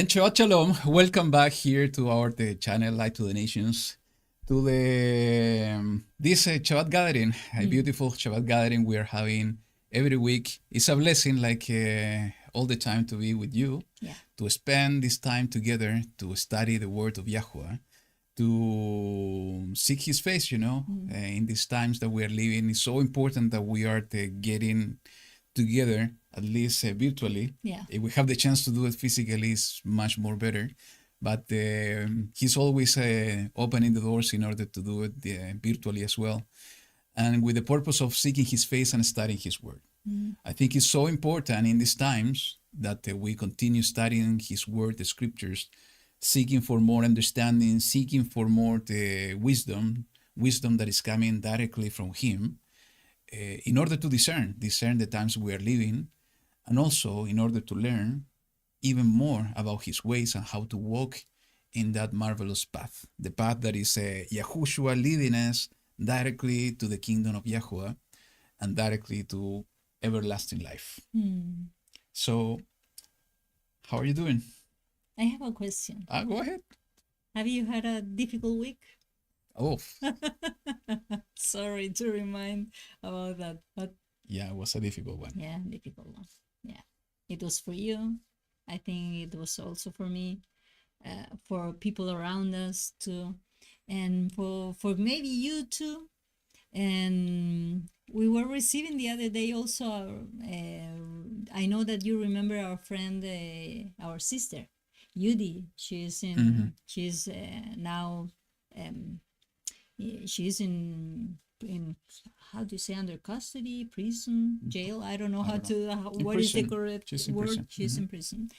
And Shabbat Shalom, welcome back here to our channel, Light to the Nations, to the this Shabbat gathering, a beautiful Shabbat gathering we are having every week. It's a blessing, like all the time, to be with you, to spend this time together, to study the Word of YaHuWaH, to seek His face, in these times that we are living. It's so important that we are getting together, at least virtually. If we have the chance to do it physically, it's much more better. But He's always opening the doors in order to do it virtually as well. And with the purpose of seeking His face and studying His Word. I think it's so important in these times that we continue studying His Word, the Scriptures, seeking for more understanding, seeking for more wisdom that is coming directly from Him, in order to discern the times we are living, and also in order to learn even more about His ways and how to walk in that marvelous path, the path that is Yahushua leading us directly to the kingdom of YaHuWaH and directly to everlasting life. So, how are you doing? I have a question. Go ahead. Have you had a difficult week? Oh. Sorry to remind about that, but yeah, it was a difficult one. Yeah, difficult one. Yeah, it was for you. I think it was also for me, for people around us too, and for maybe you too. And we were receiving the other day also. I know that you remember our friend, our sister, Yudi. She's in. She's now. She's in how do you say, under custody, prison, jail? I don't know what is the correct word. She's in prison,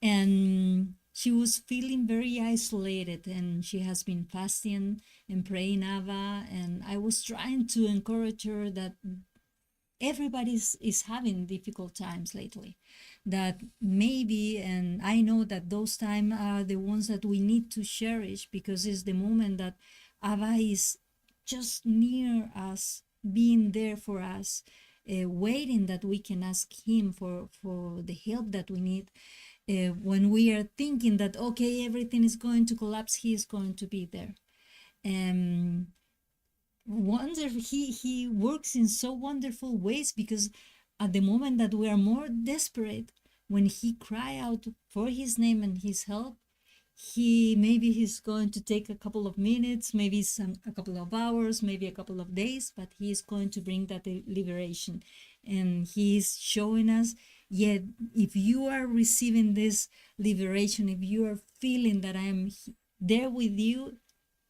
and she was feeling very isolated, and she has been fasting and praying Ava, and I was trying to encourage her that everybody is having difficult times lately, that maybe, and I know that those times are the ones that we need to cherish, because it's the moment that Ava is just near us, being there for us, waiting that we can ask Him for the help that we need. When we are thinking that, okay, everything is going to collapse, He is going to be there. He works in so wonderful ways, because at the moment that we are more desperate, when He cry out for His name and His help, He's going to take a couple of minutes, maybe a couple of hours, maybe a couple of days, but He is going to bring that liberation. And He is showing us, yet if you are receiving this liberation, if you are feeling that I am there with you,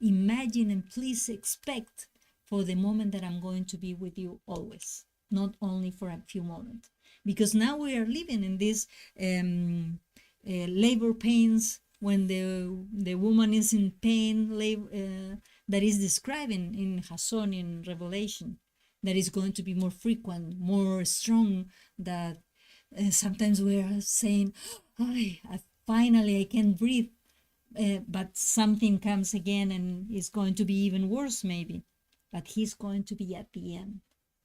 imagine and please expect for the moment that I'm going to be with you always, not only for a few moments. Because now we are living in these labor pains, when the woman is in pain, that is described in Hason, in Revelation, that is going to be more frequent, more strong, that sometimes we are saying, finally I can breathe, but something comes again and it's going to be even worse maybe. But He's going to be at the end,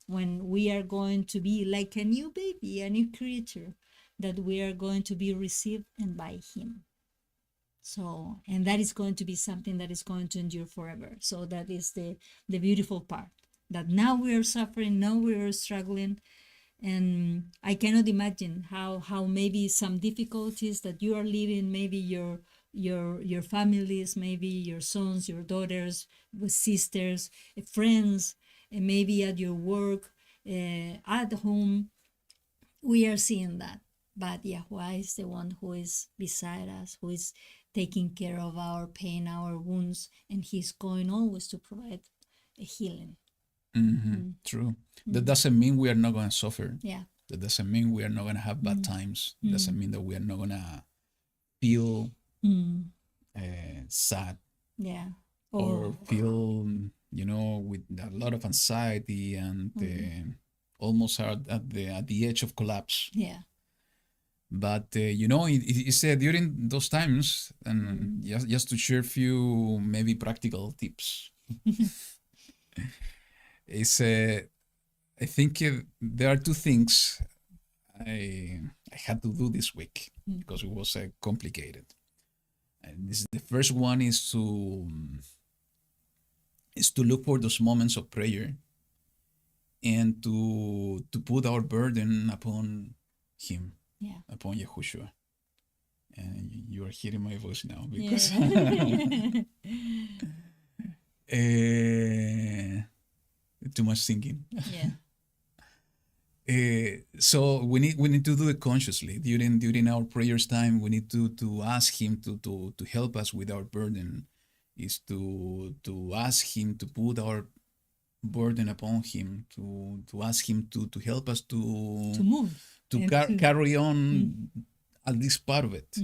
when we are going to be like a new baby, a new creature, that we are going to be received and by Him. So, and that is going to be something that is going to endure forever. So that is the beautiful part, that now we are suffering, now we are struggling, and I cannot imagine how maybe some difficulties that you are living, maybe your families, maybe your sons, your daughters, sisters, friends, and maybe at your work, at home, we are seeing that. But YaHuWaH is the one who is beside us, who is taking care of our pain, our wounds, and He's going always to provide a healing. True. That doesn't mean we are not going to suffer. Yeah. That doesn't mean we are not going to have bad times. Doesn't mean that we are not going to feel sad. Yeah. Or feel, with a lot of anxiety and almost are at the edge of collapse. Yeah. But it said during those times, and just to share a few maybe practical tips. I think there are two things I I had to do this week because it was complicated. And this, the first one is to look for those moments of prayer and to put our burden upon Him, upon Yahushua. And you are hearing my voice now because too much singing. So we need to do it consciously during our prayers time. We need to ask Him to help us with our burden. Is to ask Him to put our burden upon Him, to ask Him to help us to move, to carry on at least part of it.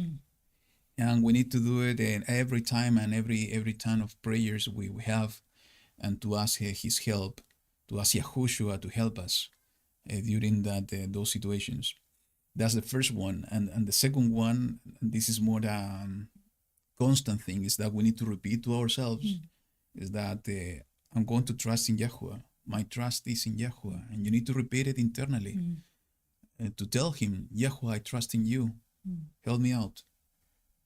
And we need to do it every time and every time of prayers we have, and to ask His help, to ask Yahushua to help us during those situations. That's the first one. And the second one, and this is more constant thing, is that we need to repeat to ourselves, is that I'm going to trust in YaHuWaH. My trust is in YaHuWaH. And you need to repeat it internally to tell Him, YaHuWaH, I trust in you. Help me out.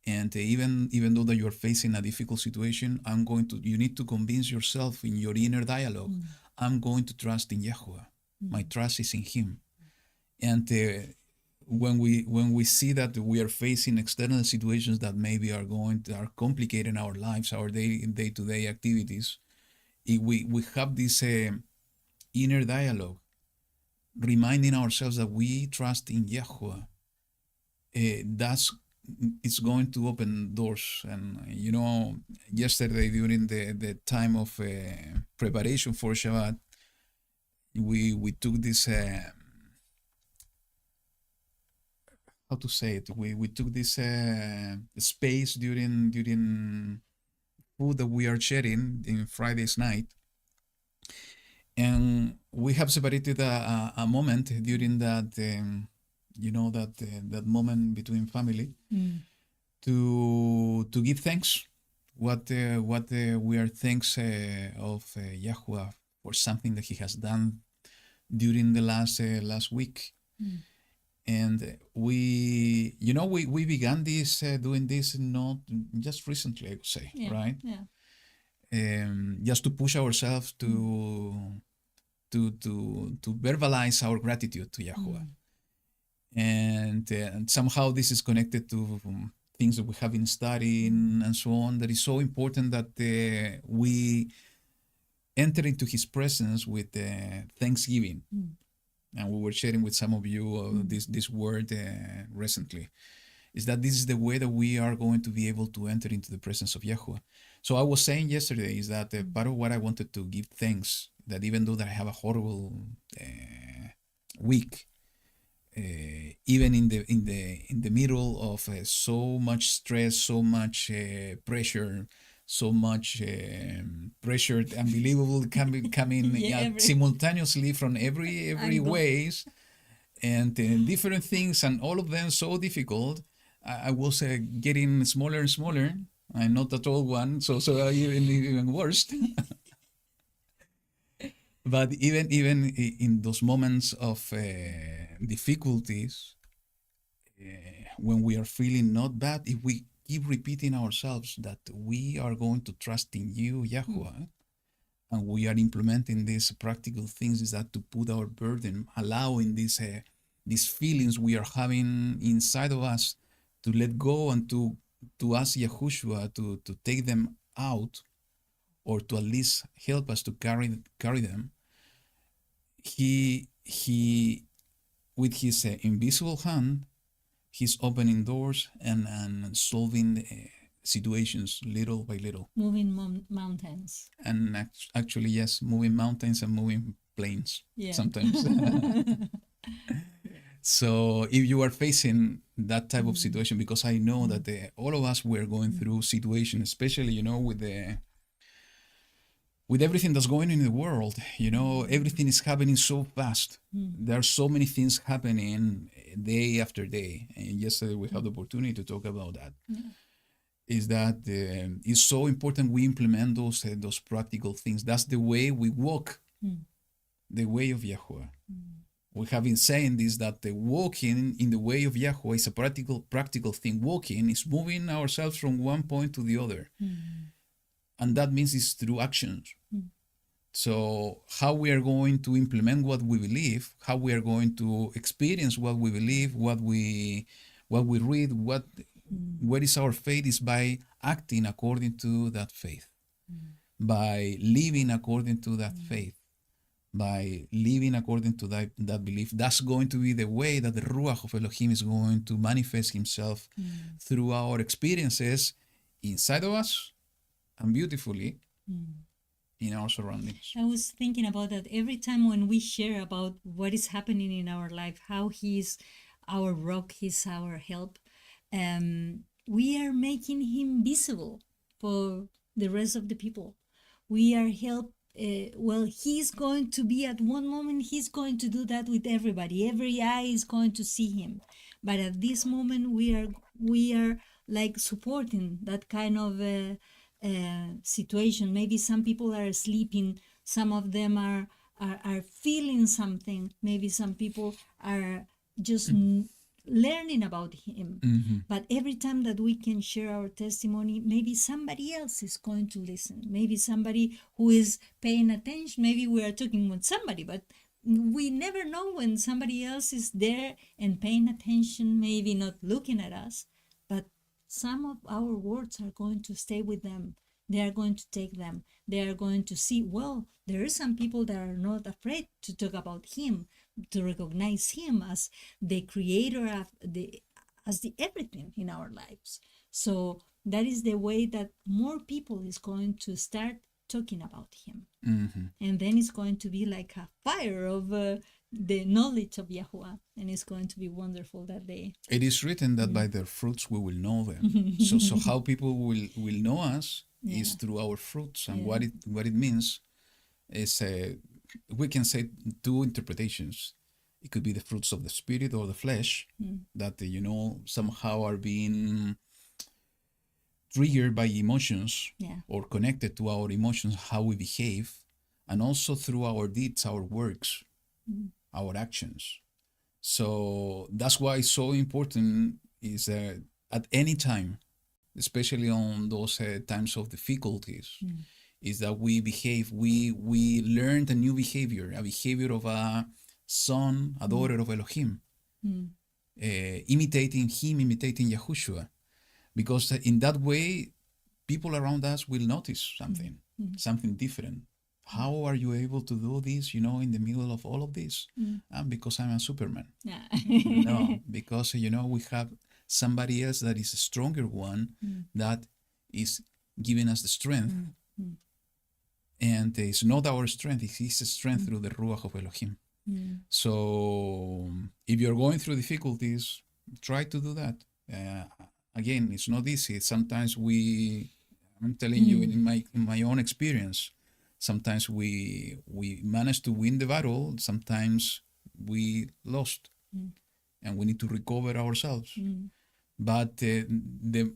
And even though that you are facing a difficult situation, you need to convince yourself in your inner dialogue, I'm going to trust in YaHuWaH. My trust is in Him. And when we see that we are facing external situations that maybe are complicating our lives, our day-to-day activities, we have this inner dialogue, reminding ourselves that we trust in YaHuWaH. It's going to open doors. And yesterday during the time of preparation for Shabbat, we took this how to say it, we took this space during food that we are sharing in Friday's night, and we have separated a moment during that that moment between family to give thanks. What we are thanks of YaHuWaH for something that He has done during the last week. And we began this doing this not just recently, I would say, right? Just to push ourselves to verbalize our gratitude to YaHuWaH. And somehow this is connected to things that we have been studying and so on, that is so important that we enter into His presence with thanksgiving. And we were sharing with some of you this word recently, is that this is the way that we are going to be able to enter into the presence of YaHuWaH. So I was saying yesterday is that part of what I wanted to give thanks, that even though that I have a horrible week, even in the middle of so much stress, so much pressure, so much pressure, unbelievable coming simultaneously from every ways, and different things, and all of them so difficult. I was getting smaller and smaller. I'm not a tall one, so even worse. But even in those moments of difficulties, when we are feeling not bad, if we keep repeating ourselves that we are going to trust in you, YaHuWaH, and we are implementing these practical things, is that to put our burden, allowing these feelings we are having inside of us to let go, and to ask Yahushua to take them out, or to at least help us to carry them. He with His invisible hand, He's opening doors and solving situations little by little. Moving mountains. And actually, yes, moving mountains and moving planes sometimes. So if you are facing that type of situation, because I know that all of us were going through situations, especially, with everything that's going on in the world, everything is happening so fast. There are so many things happening day after day. And yesterday we had the opportunity to talk about that. Is that it's so important we implement those practical things. That's the way we walk, the way of YaHuWaH. we have been saying this, that the walking in the way of YaHuWaH is a practical thing. Walking is moving ourselves from one point to the other. And that means it's through actions. So how we are going to implement what we believe, how we are going to experience what we believe, what we read, what is our faith, is by acting according to that faith, by living according to that faith, by living according to that belief. That's going to be the way that the Ruach of Elohim is going to manifest himself through our experiences inside of us and beautifully in our surroundings. I was thinking about that every time when we share about what is happening in our life, how he's our rock, he's our help, we are making him visible for the rest of the people. We are he's going to be at one moment, he's going to do that with everybody. Every eye is going to see him. But at this moment, we are like supporting that kind of situation. Maybe some people are sleeping, some of them are feeling something, maybe some people are just learning about him. But every time that we can share our testimony, maybe somebody else is going to listen, maybe somebody who is paying attention. Maybe we are talking with somebody, but we never know when somebody else is there and paying attention, maybe not looking at us, but some of our words are going to stay with them. They are going to take them. They are going to see, well, there are some people that are not afraid to talk about him, to recognize him as the creator of the everything in our lives. So that is the way that more people is going to start talking about him. And then it's going to be like a fire of the knowledge of YaHuWaH, and it's going to be wonderful that day. It is written that by their fruits we will know them. so how people will know us is through our fruits. And what it means is, we can say two interpretations. It could be the fruits of the spirit or the flesh that somehow are being triggered by emotions or connected to our emotions, how we behave, and also through our deeds, our works, our actions. So that's why it's so important is at any time, especially on those times of difficulties, is that we behave, we learn a new behavior, a behavior of a son, a daughter of Elohim, imitating him, imitating Yahushua, because in that way, people around us will notice something different. How are you able to do this, in the middle of all of this? Because I'm a Superman. No, because, we have somebody else that is a stronger one that is giving us the strength. And it's not our strength, it's his strength through the Ruach of Elohim. So if you're going through difficulties, try to do that. Again, it's not easy. Sometimes I'm telling you in my own experience, sometimes we managed to win the battle, sometimes we lost, and we need to recover ourselves. But the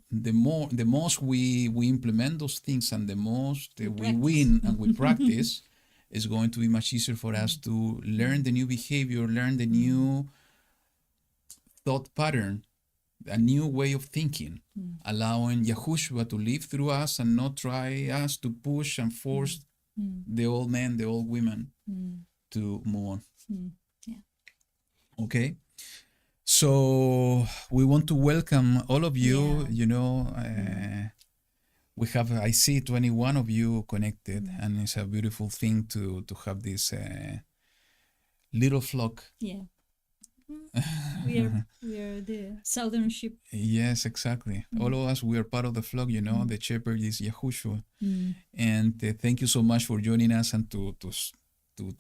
most we implement those things, and the most we win and we practice, is going to be much easier for us to learn the new behavior, learn the new thought pattern, a new way of thinking, allowing Yahushua to live through us and not try us to push and force the old men, the old women to move on. Okay? So we want to welcome all of you. We have, I see 21 of you connected, and it's a beautiful thing to have this little flock. Yeah. We are the southern sheep. Yes, exactly. All of us, we are part of the flock, the shepherd is Yahushua. And thank you so much for joining us and to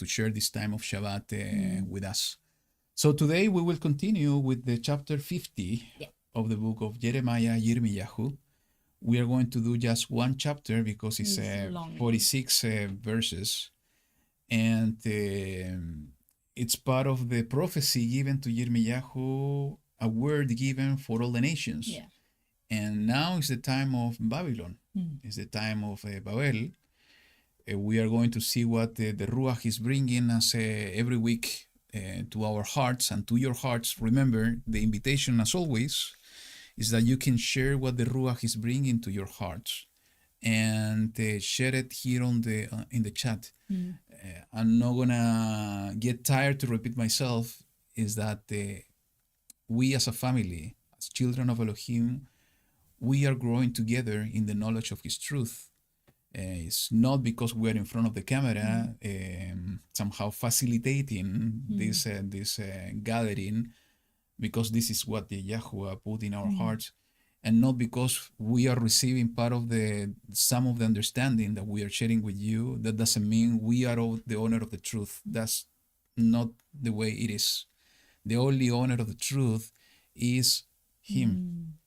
share this time of Shabbat with us. So today we will continue with the chapter 50 of the book of Jeremiah, Yirmiyahu. We are going to do just one chapter because it's 46 verses. And it's part of the prophecy given to Yirmiyahu, a word given for all the nations. Yeah. And now is the time of Babylon. It's the time of Babel. We are going to see what the Ruach is bringing us every week to our hearts and to your hearts, remember the invitation, as always, is that you can share what the Ruach is bringing to your hearts and share it here on the in the chat. I'm not gonna get tired to repeat myself. Is that we as a family, as children of Elohim, we are growing together in the knowledge of His truth. It's not because we are in front of the camera somehow facilitating this gathering, because this is what the YaHuWaH put in our hearts, and not because we are receiving part of some of the understanding that we are sharing with you. That doesn't mean we are the owner of the truth. That's not the way it is. The only owner of the truth is Him.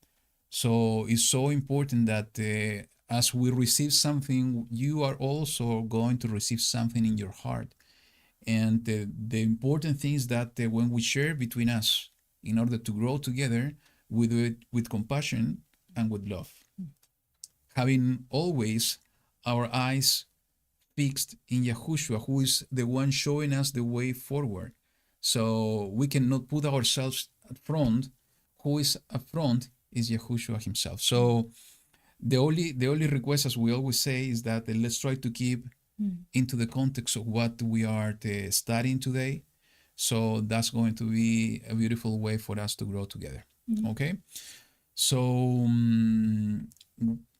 So it's so important that as we receive something, you are also going to receive something in your heart. And the important thing is that when we share between us, in order to grow together, we do it with compassion and with love. Having always our eyes fixed in Yahushua, who is the one showing us the way forward. So we cannot put ourselves at front. Who is up front is Yahushua Himself. So the only request, as we always say, is that let's try to keep into the context of what we are studying today. So that's going to be a beautiful way for us to grow together. Okay? So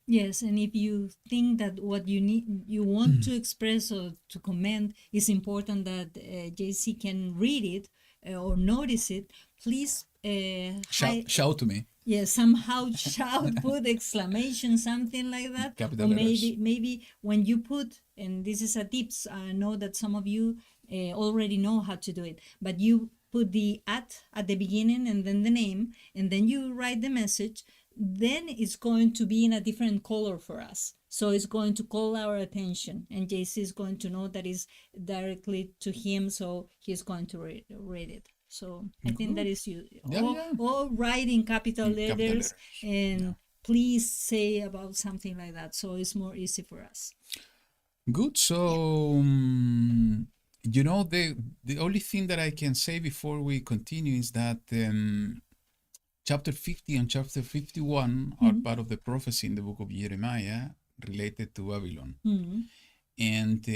yes, and if you think that what you want to express or to comment is important, that JC can read it or notice it, please shout to me. Yeah, somehow shout, put exclamation, something like that. Capital or letters. maybe when you put, and this is a tips, I know that some of you already know how to do it, but you put the at the beginning and then the name, and then you write the message, then it's going to be in a different color for us. So it's going to call our attention, and JC is going to know that is directly to him, so he's going to read it. So I think that is you. All write in capital letters, and please say about something like that, so it's more easy for us. Good. So you know, the only thing that I can say before we continue is that chapter 50 and chapter 51 are part of the prophecy in the book of Jeremiah related to Babylon. And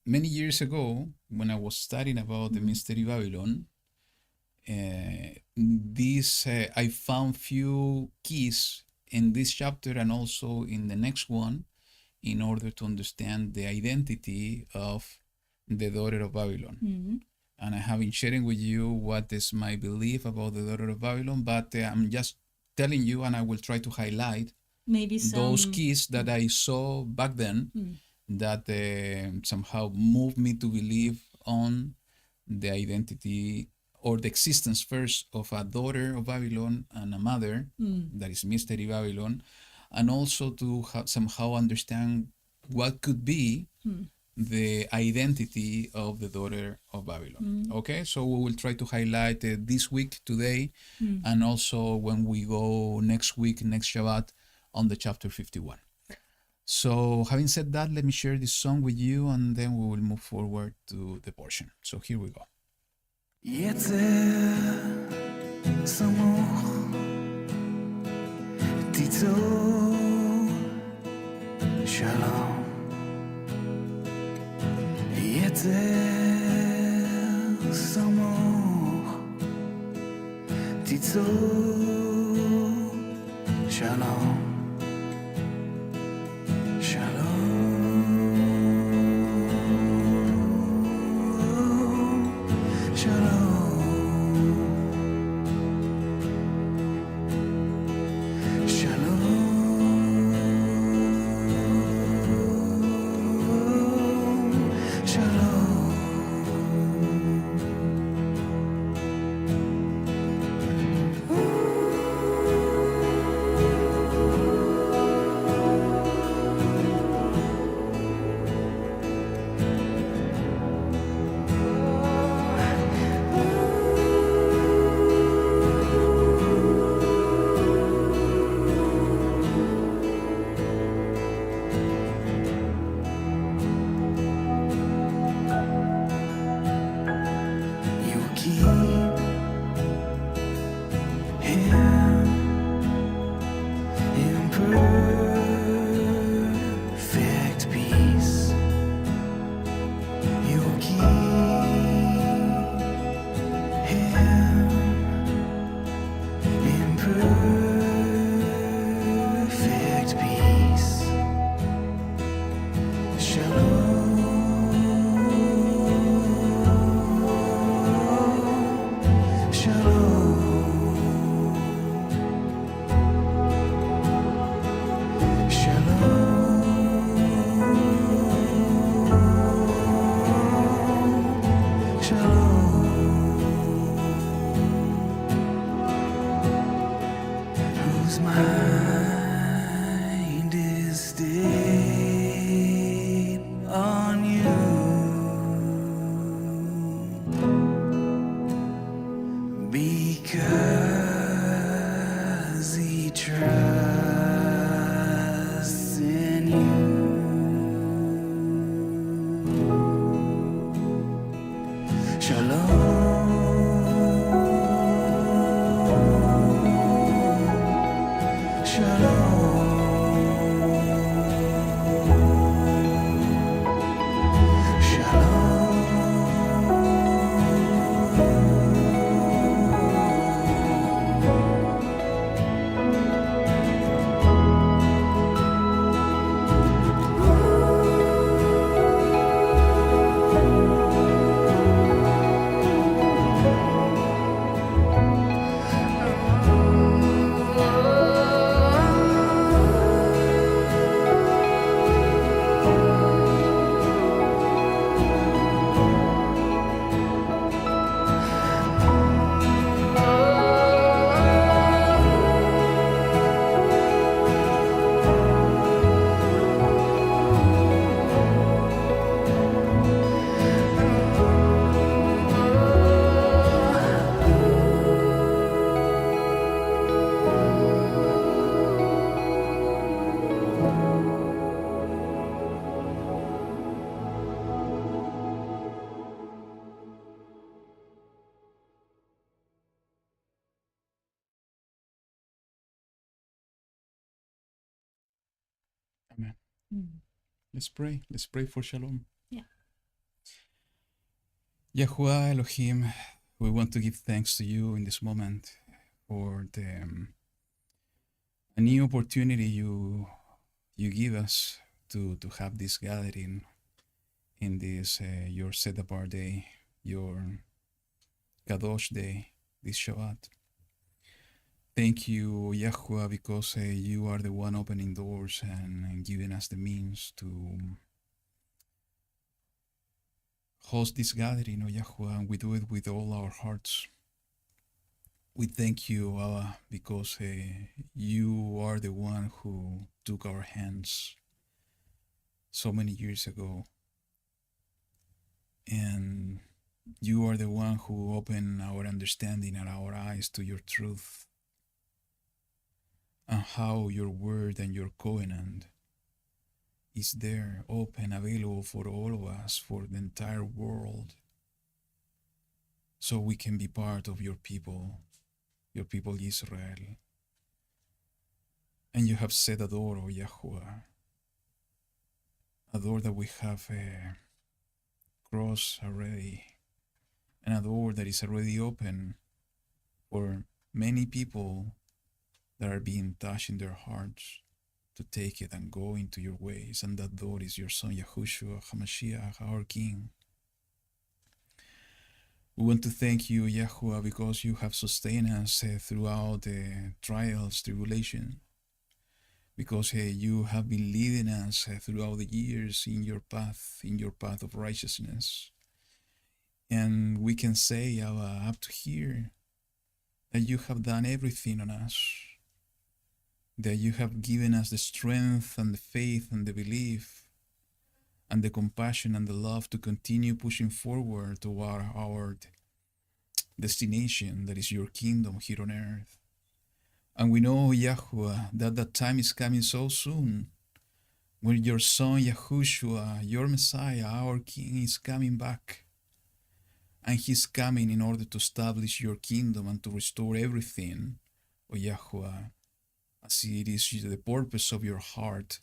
many years ago, when I was studying about the mystery Babylon, I found few keys in this chapter and also in the next one in order to understand the identity of the daughter of Babylon. And I have been sharing with you what is my belief about the daughter of Babylon, but I'm just telling you, and I will try to highlight maybe those keys that I saw back then that somehow moved me to believe on the identity or the existence first of a daughter of Babylon and a mother, that is Mystery Babylon, and also to somehow understand what could be the identity of the daughter of Babylon. Okay, so we will try to highlight this week, today, and also when we go next week, next Shabbat, on the chapter 51. So having said that, let me share this song with you, and then we will move forward to the portion. So here we go. Shalom. Shalom. perfect peace. Shalom, shalom, shalom, shalom. Whose mind is stayed on you, because he trusts in you. Shalom, Amen. Mm. Let's pray. Let's pray for shalom. Yeah. YaHuWaH Elohim, we want to give thanks to you in this moment for a new opportunity you give us to have this gathering in this your set apart day, your Kadosh day, this Shabbat. Thank you, YaHuWaH, because you are the one opening doors and giving us the means to host this gathering, YaHuWaH, and we do it with all our hearts. We thank you, Abba, because you are the one who took our hands so many years ago. And you are the one who opened our understanding and our eyes to your truth and how your word and your covenant is there, open, available for all of us, for the entire world, so we can be part of your people Israel. And you have set a door, O YaHuWaH, a door that we have crossed already, and a door that is already open for many people that are being touched in their hearts to take it and go into your ways. And that door is your Son, Yahushua HaMashiach, our King. We want to thank you, YaHuWaH, because you have sustained us throughout the trials, tribulation, because you have been leading us throughout the years in your path of righteousness. And we can say, up to here, that you have done everything on us, that you have given us the strength and the faith and the belief and the compassion and the love to continue pushing forward toward our destination, that is your kingdom here on earth. And we know, YaHuWaH, that that time is coming so soon, when your Son, Yahushua, your Messiah, our King, is coming back. And he's coming in order to establish your kingdom and to restore everything, O YaHuWaH, as it is the purpose of your heart,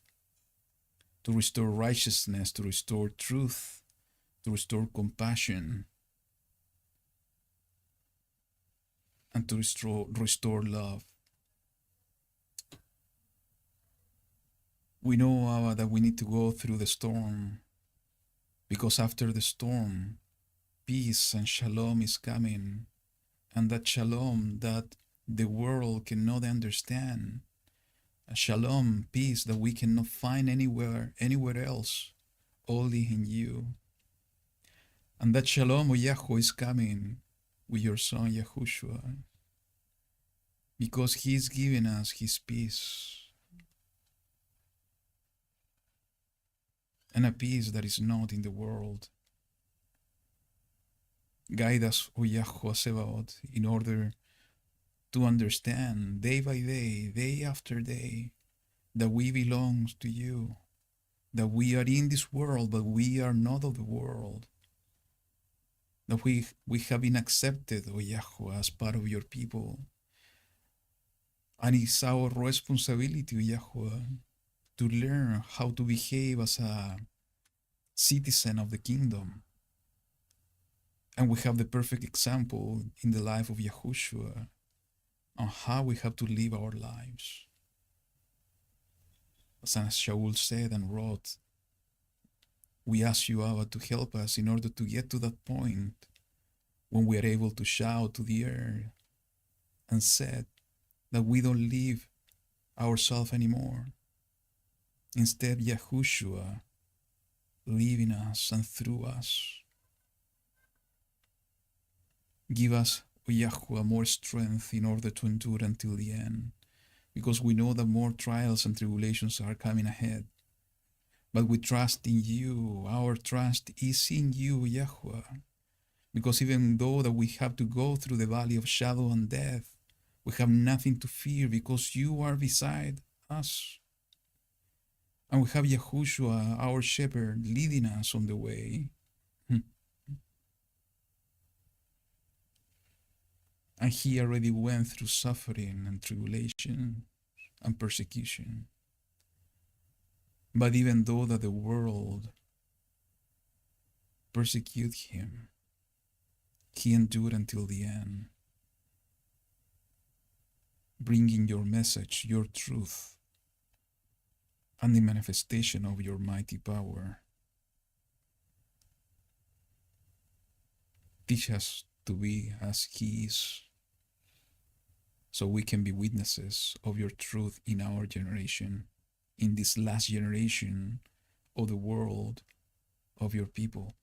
to restore righteousness, to restore truth, to restore compassion, and to restore love. We know, Abba, that we need to go through the storm, because after the storm, peace and shalom is coming, and that shalom that the world cannot understand, a shalom, peace that we cannot find anywhere else, only in you. And that shalom, O YaHuWaH, is coming with your Son, Yahushua, because He is giving us His peace, and a peace that is not in the world. Guide us, O YaHuWaH Sebaot, in order to understand day by day, day after day, that we belong to you, that we are in this world, but we are not of the world, that we have been accepted, O YaHuWaH, as part of your people. And it's our responsibility, O YaHuWaH, to learn how to behave as a citizen of the kingdom. And we have the perfect example in the life of Yahushua on how we have to live our lives. As Shaul said and wrote, we ask you, Abba, to help us in order to get to that point when we are able to shout to the earth and said that we don't live ourselves anymore. Instead, Yahushua live in us and through us. Give us, O YaHuWaH, more strength in order to endure until the end, because we know that more trials and tribulations are coming ahead. But we trust in you. Our trust is in you, YaHuWaH, because even though that we have to go through the valley of shadow and death, we have nothing to fear because you are beside us. And we have Yahushua, our shepherd, leading us on the way. And he already went through suffering and tribulation and persecution. But even though that the world persecuted him, he endured until the end, bringing your message, your truth, and the manifestation of your mighty power. Teach us to be as he is, so we can be witnesses of your truth in our generation, in this last generation of the world of your people.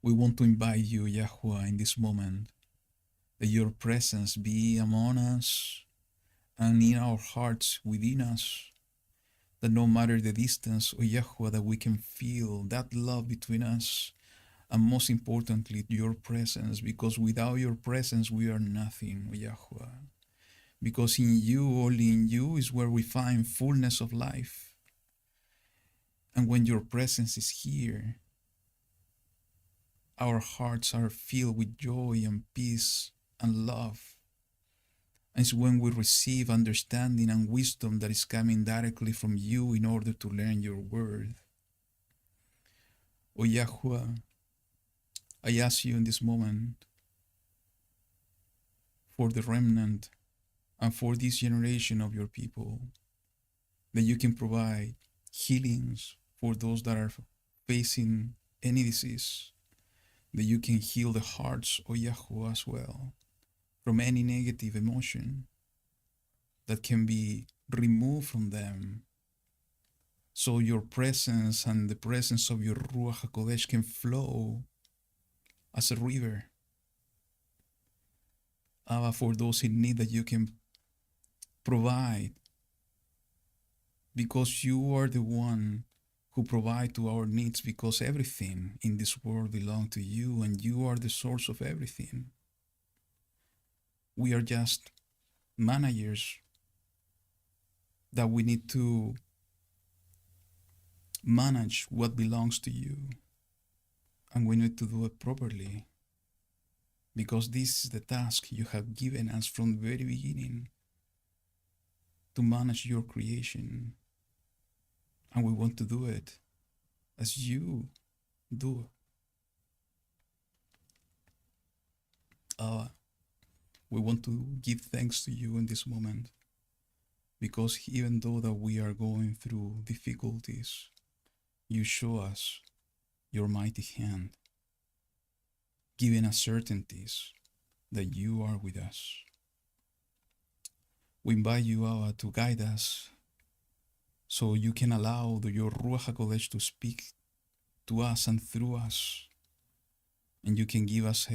We want to invite you, YaHuWaH, in this moment, that your presence be among us and in our hearts within us, that no matter the distance, O YaHuWaH, that we can feel that love between us, and most importantly, your presence, because without your presence, we are nothing, O YaHuWaH. Because in you, only in you, is where we find fullness of life. And when your presence is here, our hearts are filled with joy and peace and love. And it's when we receive understanding and wisdom that is coming directly from you in order to learn your word. O YaHuWaH, I ask you in this moment for the remnant and for this generation of your people, that you can provide healings for those that are facing any disease, that you can heal the hearts, O YaHuWaH, as well, from any negative emotion that can be removed from them, so your presence and the presence of your Ruach HaKodesh can flow as a river. Abba, for those in need, that you can provide, because you are the one who provide to our needs, because everything in this world belongs to you and you are the source of everything. We are just managers that we need to manage what belongs to you, and we need to do it properly, because this is the task you have given us from the very beginning, to manage your creation, and we want to do it as you do. We want to give thanks to you in this moment, because even though that we are going through difficulties, you show us your mighty hand, giving us certainties that you are with us. We invite you, Abba, to guide us so you can allow your Ruach HaKodesh to speak to us and through us. And you can give us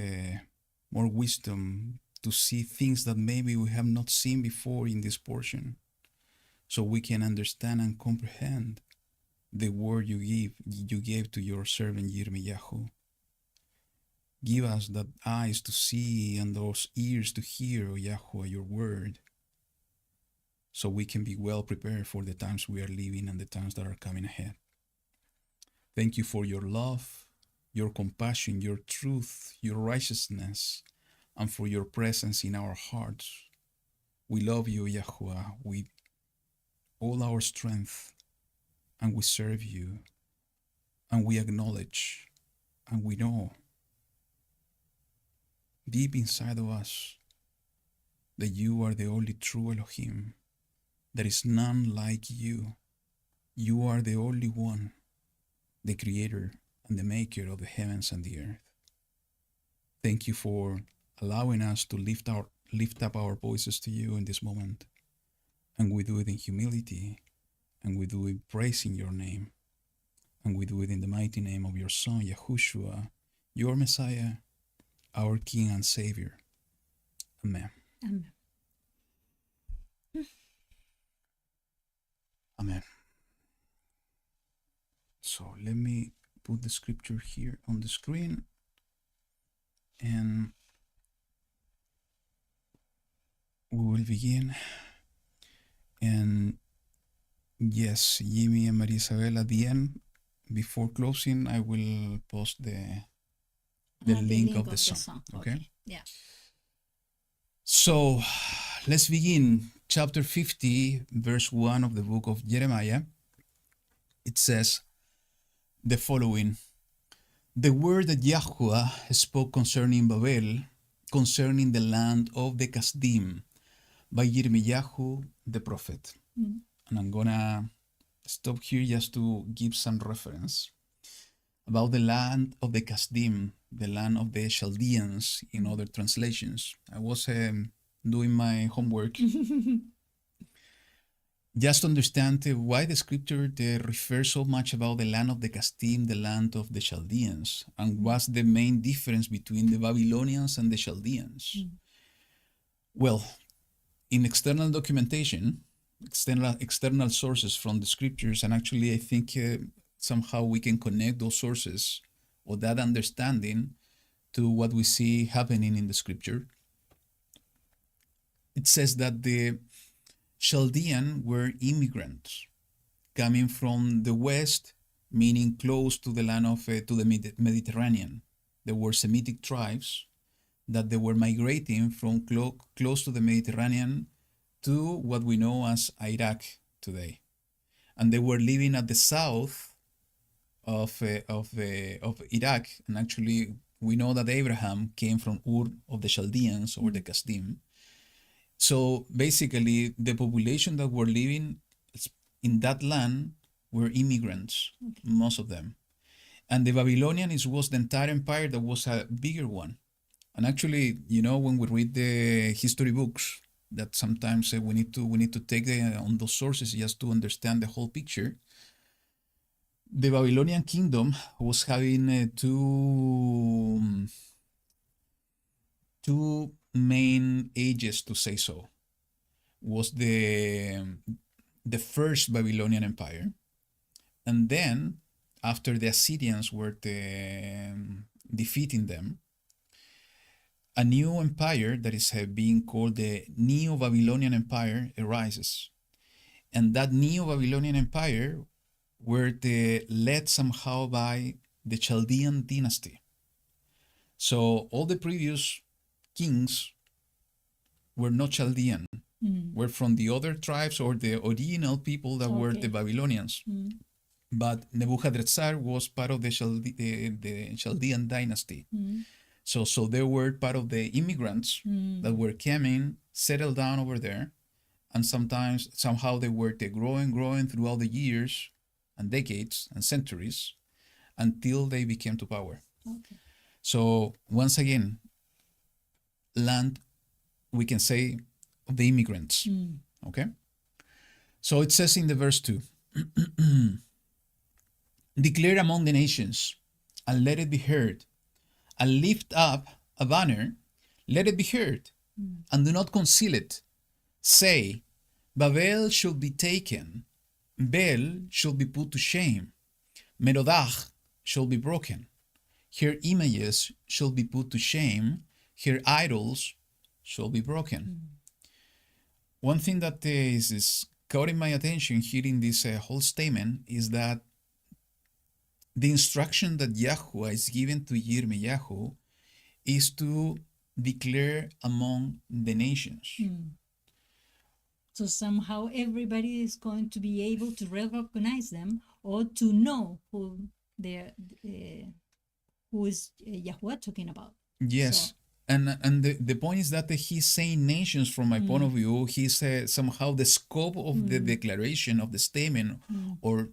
more wisdom to see things that maybe we have not seen before in this portion, so we can understand and comprehend the word you gave to your servant Yirmiyahu. Give us that eyes to see and those ears to hear, O YaHuWaH, your word, so we can be well prepared for the times we are living and the times that are coming ahead. Thank you for your love, your compassion, your truth, your righteousness, and for your presence in our hearts. We love you, YaHuWaH, with all our strength, and we serve you, and we acknowledge, and we know deep inside of us that you are the only true Elohim. There is none like you. You are the only one, the creator and the maker of the heavens and the earth. Thank you for allowing us to lift up our voices to you in this moment. And we do it in humility, and we do it praising your name, and we do it in the mighty name of your Son, Yahushua, your Messiah, our King and Savior. Amen. Amen. Amen. So let me put the scripture here on the screen, and we will begin. And yes, Jimmy and Maria Isabel, at the end, before closing, I will post the link of the song. Okay? Yeah. So let's begin. Chapter 50, verse 1 of the book of Jeremiah. It says the following: the word that YaHuWaH spoke concerning Babel, concerning the land of the Kasdim, by Yirmiyahu the prophet. Mm. And I'm gonna stop here just to give some reference about the land of the Kasdim, the land of the Chaldeans in other translations. I was doing my homework just to understand why the scripture refers so much about the land of the Kasdim, the land of the Chaldeans, and what's the main difference between the Babylonians and the Chaldeans. Mm. Well, in external documentation, external sources from the scriptures, and actually I think somehow we can connect those sources or that understanding to what we see happening in the scripture. It says that the Chaldean were immigrants coming from the west, meaning close to the land of to the Mediterranean. There were Semitic tribes that they were migrating from close to the Mediterranean to what we know as Iraq today, and they were living at the south of Iraq. And actually, we know that Abraham came from Ur of the Chaldeans or the Kasdim. So basically, the population that were living in that land were immigrants, most of them. And the Babylonian was the entire empire that was a bigger one. And actually, when we read the history books, that sometimes we need to take on those sources just to understand the whole picture. The Babylonian kingdom was having two main ages, to say so. Was the first Babylonian empire, and then after the Assyrians were defeating them, a new empire that is being called the Neo-Babylonian Empire arises. And that Neo-Babylonian Empire were led somehow by the Chaldean dynasty. So all the previous kings were not Chaldean, were from the other tribes or the original people that were the Babylonians. But Nebuchadnezzar was part of the Chaldean dynasty. So they were part of the immigrants that were coming, settled down over there, and sometimes somehow they were growing throughout the years and decades and centuries until they became to power. Okay. So once again, land, we can say, of the immigrants. Okay? So it says in the verse 2, declare among the nations, and let it be heard, and lift up a banner, let it be heard, and do not conceal it. Say, Babel shall be taken, Bel shall be put to shame, Merodach shall be broken, her images shall be put to shame, her idols shall be broken. One thing that is caught my attention here in this whole statement is that the instruction that YaHuWaH is given to YirMeyahu is to declare among the nations. So somehow everybody is going to be able to recognize them or to know who who is YaHuWaH talking about. Yes. So, and the point is that he's saying nations from my point of view. He's somehow the scope of the declaration of the statement or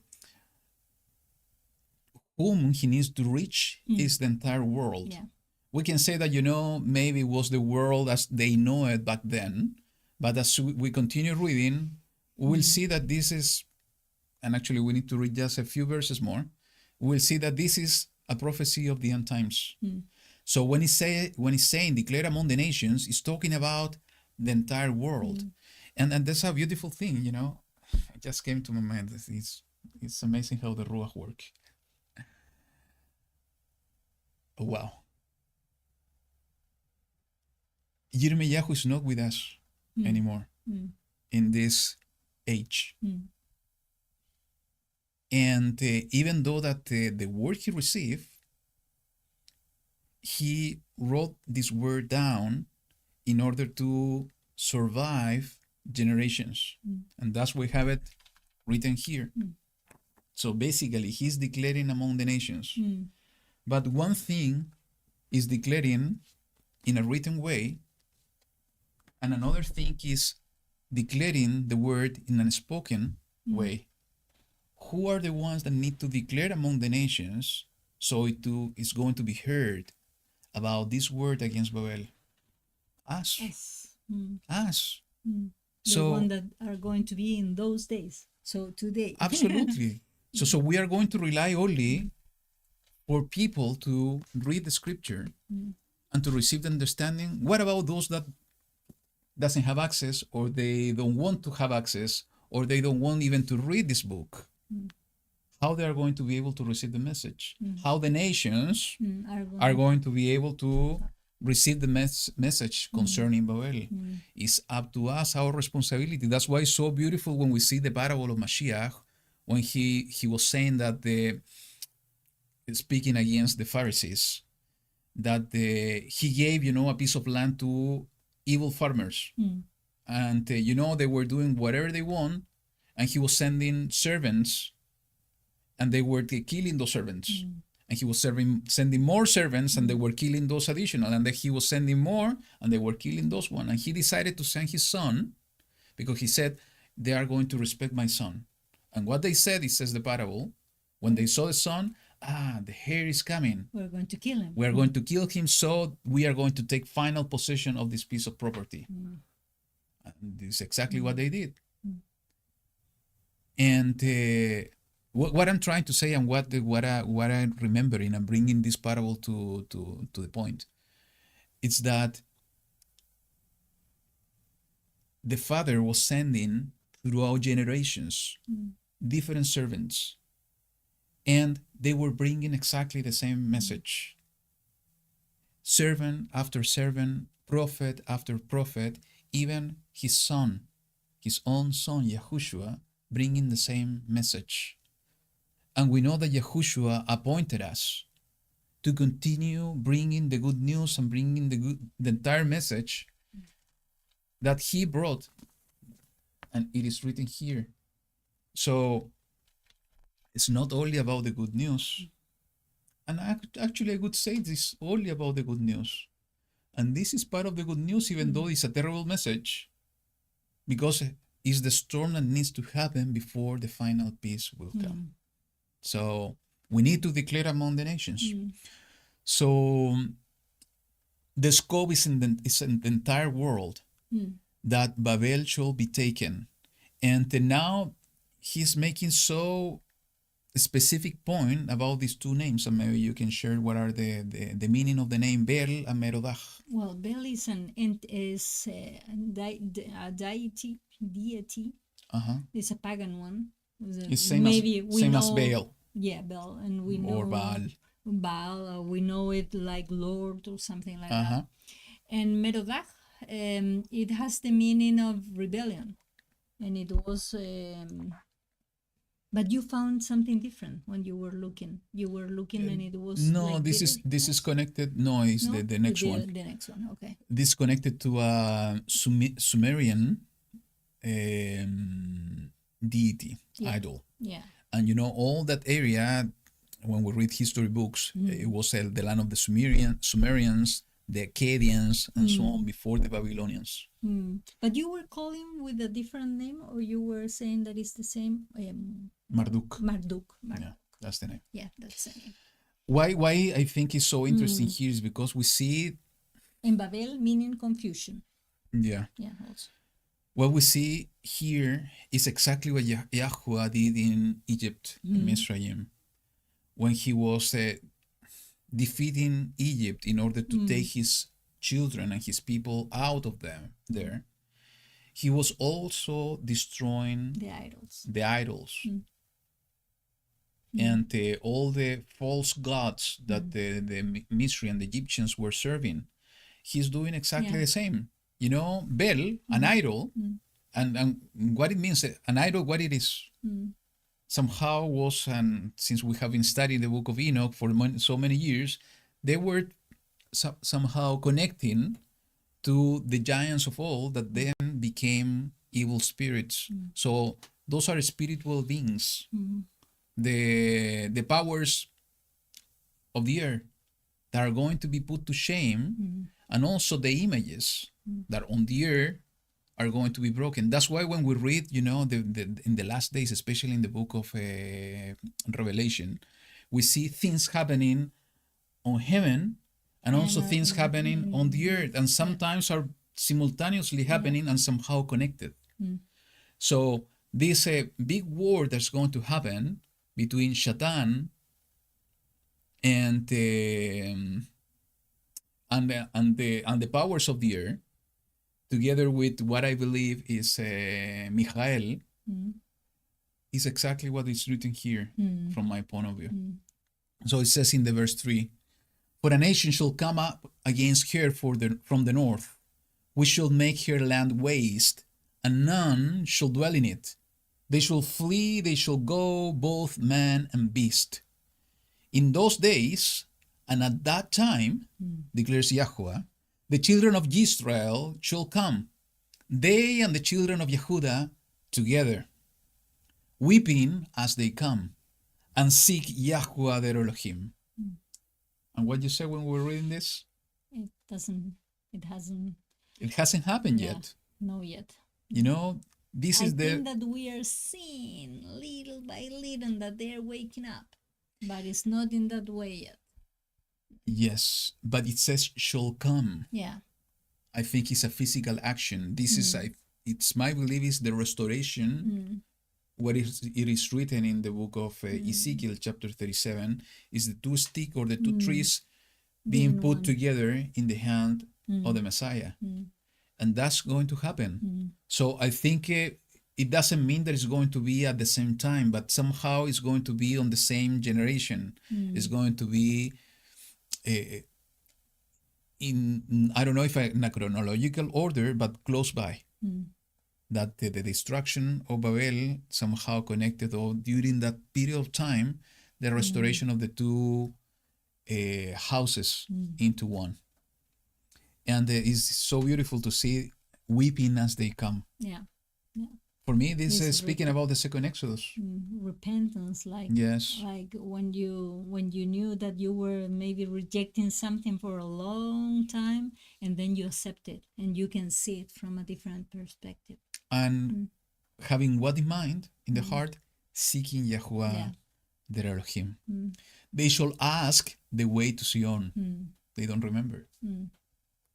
whom he needs to reach is the entire world. yeah. We can say that, maybe it was the world as they know it back then, but as we continue reading, we will see that this is, and actually we need to read just a few verses more, we'll see that this is a prophecy of the end times. So when he's saying declare among the nations, he's talking about the entire world. And that's a beautiful thing, It just came to my mind. It's amazing how the Ruach works. Oh, wow. YirMeyahu is not with us anymore in this age. And even though that the word he received, he wrote this word down in order to survive generations. And that's why we have it written here. So basically, he's declaring among the nations. But one thing is declaring in a written way, and another thing is declaring the word in a spoken way. Who are the ones that need to declare among the nations so it is going to be heard about this word against Babel? Us. Yes. Us. The So one that are going to be in those days. So today. absolutely. So we are going to rely only for people to read the scripture and to receive the understanding. What about those that doesn't have access, or they don't want to have access, or they don't want even to read this book? How they are going to be able to receive the message? How the nations are going to be able to receive the message concerning Babel? It's up to us, our responsibility. That's why it's so beautiful when we see the parable of Mashiach, when he was saying that speaking against the Pharisees, that he gave, a piece of land to evil farmers. And, they were doing whatever they want, and he was sending servants, and they were killing those servants. And he was sending more servants, and they were killing those additional. And then he was sending more, and they were killing those one. And he decided to send his son, because he said, they are going to respect my son. And what they said, it says the parable, when they saw the son, the heir is coming. We're going to kill him. We're going to kill him, so we are going to take final possession of this piece of property. And this is exactly what they did. And what I'm trying to say, and what I'm remembering and bringing this parable to the point, it's that the Father was sending throughout generations different servants, and they were bringing exactly the same message. Servant after servant, prophet after prophet, even his son, his own son, Yahushua, bringing the same message. And we know that Yahushua appointed us to continue bringing the good news and bringing the entire message that he brought. And it is written here. So it's not only about the good news. And actually I could say this only about the good news. And this is part of the good news, even though it's a terrible message. Because is the storm that needs to happen before the final peace will come. So we need to declare among the nations. So the scope is in the entire world that Babel shall be taken. And now he's making so specific point about these two names, and maybe you can share what are the meaning of the name Bel and Merodach. Well, Bel is a deity. It's a pagan one. It's same as Baal. Yeah, Bel, and we know Or Baal. Baal, we know it like Lord or something like that. And Merodach, it has the meaning of rebellion, and it was. But you found something different when you were looking. You were looking, and it was no. like This is connected. No, it's no? the next one. The next one, okay. This connected to a Sumerian deity idol. Yeah. And you know all that area. When we read history books, it was the land of the Sumerians, the Akkadians, and so on before the Babylonians. But you were calling with a different name, or you were saying that it's the same? Marduk. Marduk. Yeah, that's the name. Yeah, that's the name. Why I think it's so interesting here is because we see. And Babel meaning confusion. Yeah. Yeah, also. What we see here is exactly what YaHuWaH did in Egypt, in Mizraim, when he was defeating Egypt in order to take his children and his people out of them there. He was also destroying the idols. And all the false gods that the Misri and the Egyptians were serving. He's doing exactly the same. You know, Bel, an idol, and what it means, an idol, what it is. Somehow was, and since we have been studying the book of Enoch for so many years, they were somehow connecting to the giants of old that then became evil spirits. So those are spiritual beings. The powers of the earth that are going to be put to shame, and also the images that on the earth are going to be broken. That's why when we read, you know, in the last days, especially in the book of Revelation, we see things happening on heaven and also things happening on the earth, and sometimes are simultaneously happening and somehow connected. So this big war that's going to happen between Satan and the powers of the earth, together with what I believe is Michael, is exactly what is written here from my point of view. So it says in the verse 3, "For a nation shall come up against her from the north. We shall make her land waste, and none shall dwell in it. They shall flee, they shall go, both man and beast. In those days, and at that time, declares YaHuWaH, the children of Israel shall come, they and the children of Yehuda together, weeping as they come, and seek YaHuWaH their Elohim." And what you said when we were reading this? It hasn't happened yet. No, yet. You know, this is I think that we are seeing little by little that they're waking up, but it's not in that way yet. Yes, but it says shall come. Yeah. I think it's a physical action. This is, it's my belief, is the restoration. What it is written in the book of Ezekiel chapter 37 is the two sticks or the two trees being put together in the hand of the Messiah. And that's going to happen. So I think it doesn't mean that it's going to be at the same time, but somehow it's going to be on the same generation. It's going to be in, I don't know if in a chronological order, but close by. That the destruction of Babel somehow connected, or during that period of time, the restoration of the two houses into one. And it's so beautiful to see weeping as they come. Yeah. For me, this is speaking about the second Exodus. Repentance, like yes, like when you knew that you were maybe rejecting something for a long time, and then you accept it, and you can see it from a different perspective. And having what in mind in the heart, seeking YaHuWaH, Yeah. their Elohim. Mm. They shall ask the way to Zion. Mm. They don't remember. Mm.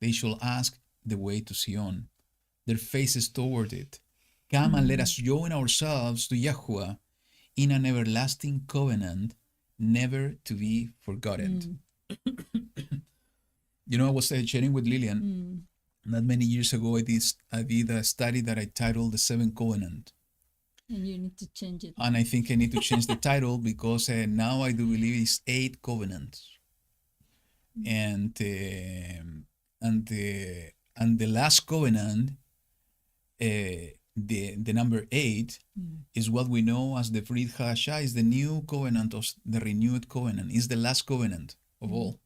They shall ask the way to Zion, their faces toward it. Come and let us join ourselves to YaHuWaH in an everlasting covenant, never to be forgotten. You know, I was sharing with Lillian not many years ago. I did a study that I titled "The Seventh Covenant," And you need to change it. and I think I need to change the title because now I do believe it's 8 covenants, and the last covenant, the number 8, is what we know as the Brit Hadashah, is the new covenant of the renewed covenant. Is the last covenant of all.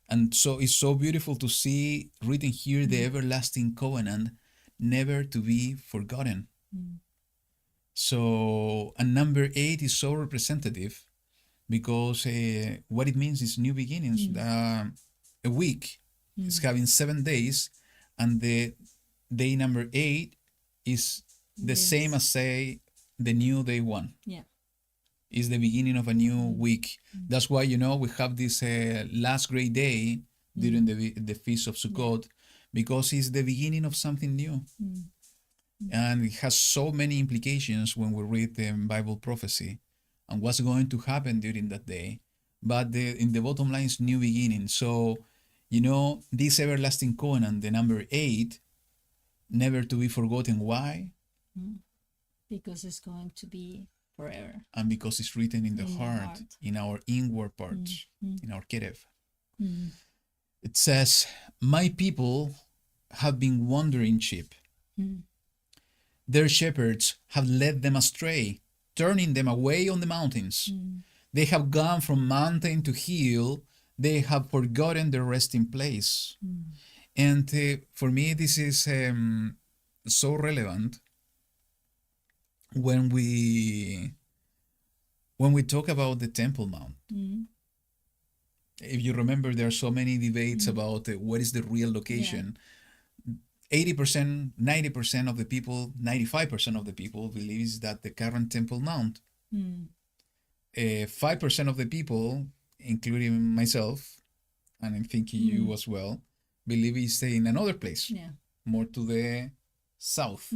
And so it's so beautiful to see written here the everlasting covenant, never to be forgotten. So, and number 8 is so representative because what it means is new beginnings. A week is having 7 days, and the day number 8 is the same as, say, the new day 1. Yeah. Is the beginning of a new week. That's why, you know, we have this last great day during the Feast of Sukkot, because it's the beginning of something new. And it has so many implications when we read the Bible prophecy and what's going to happen during that day. But in the bottom line is new beginning. So, you know, this everlasting covenant, the number 8, never to be forgotten. Why? Because it's going to be forever. And because it's written in the In the heart, heart. in our inward parts, in our kerev. It says, my people have been wandering sheep. Their shepherds have led them astray, turning them away on the mountains. They have gone from mountain to hill. They have forgotten their resting place. And for me, this is so relevant when we talk about the Temple Mount. If you remember, there are so many debates about what is the real location. 80%, 90% of the people, 95% of the people believes that the current Temple Mount. 5% of the people, including myself, and I think you as well, believe it's in another place, more to the south.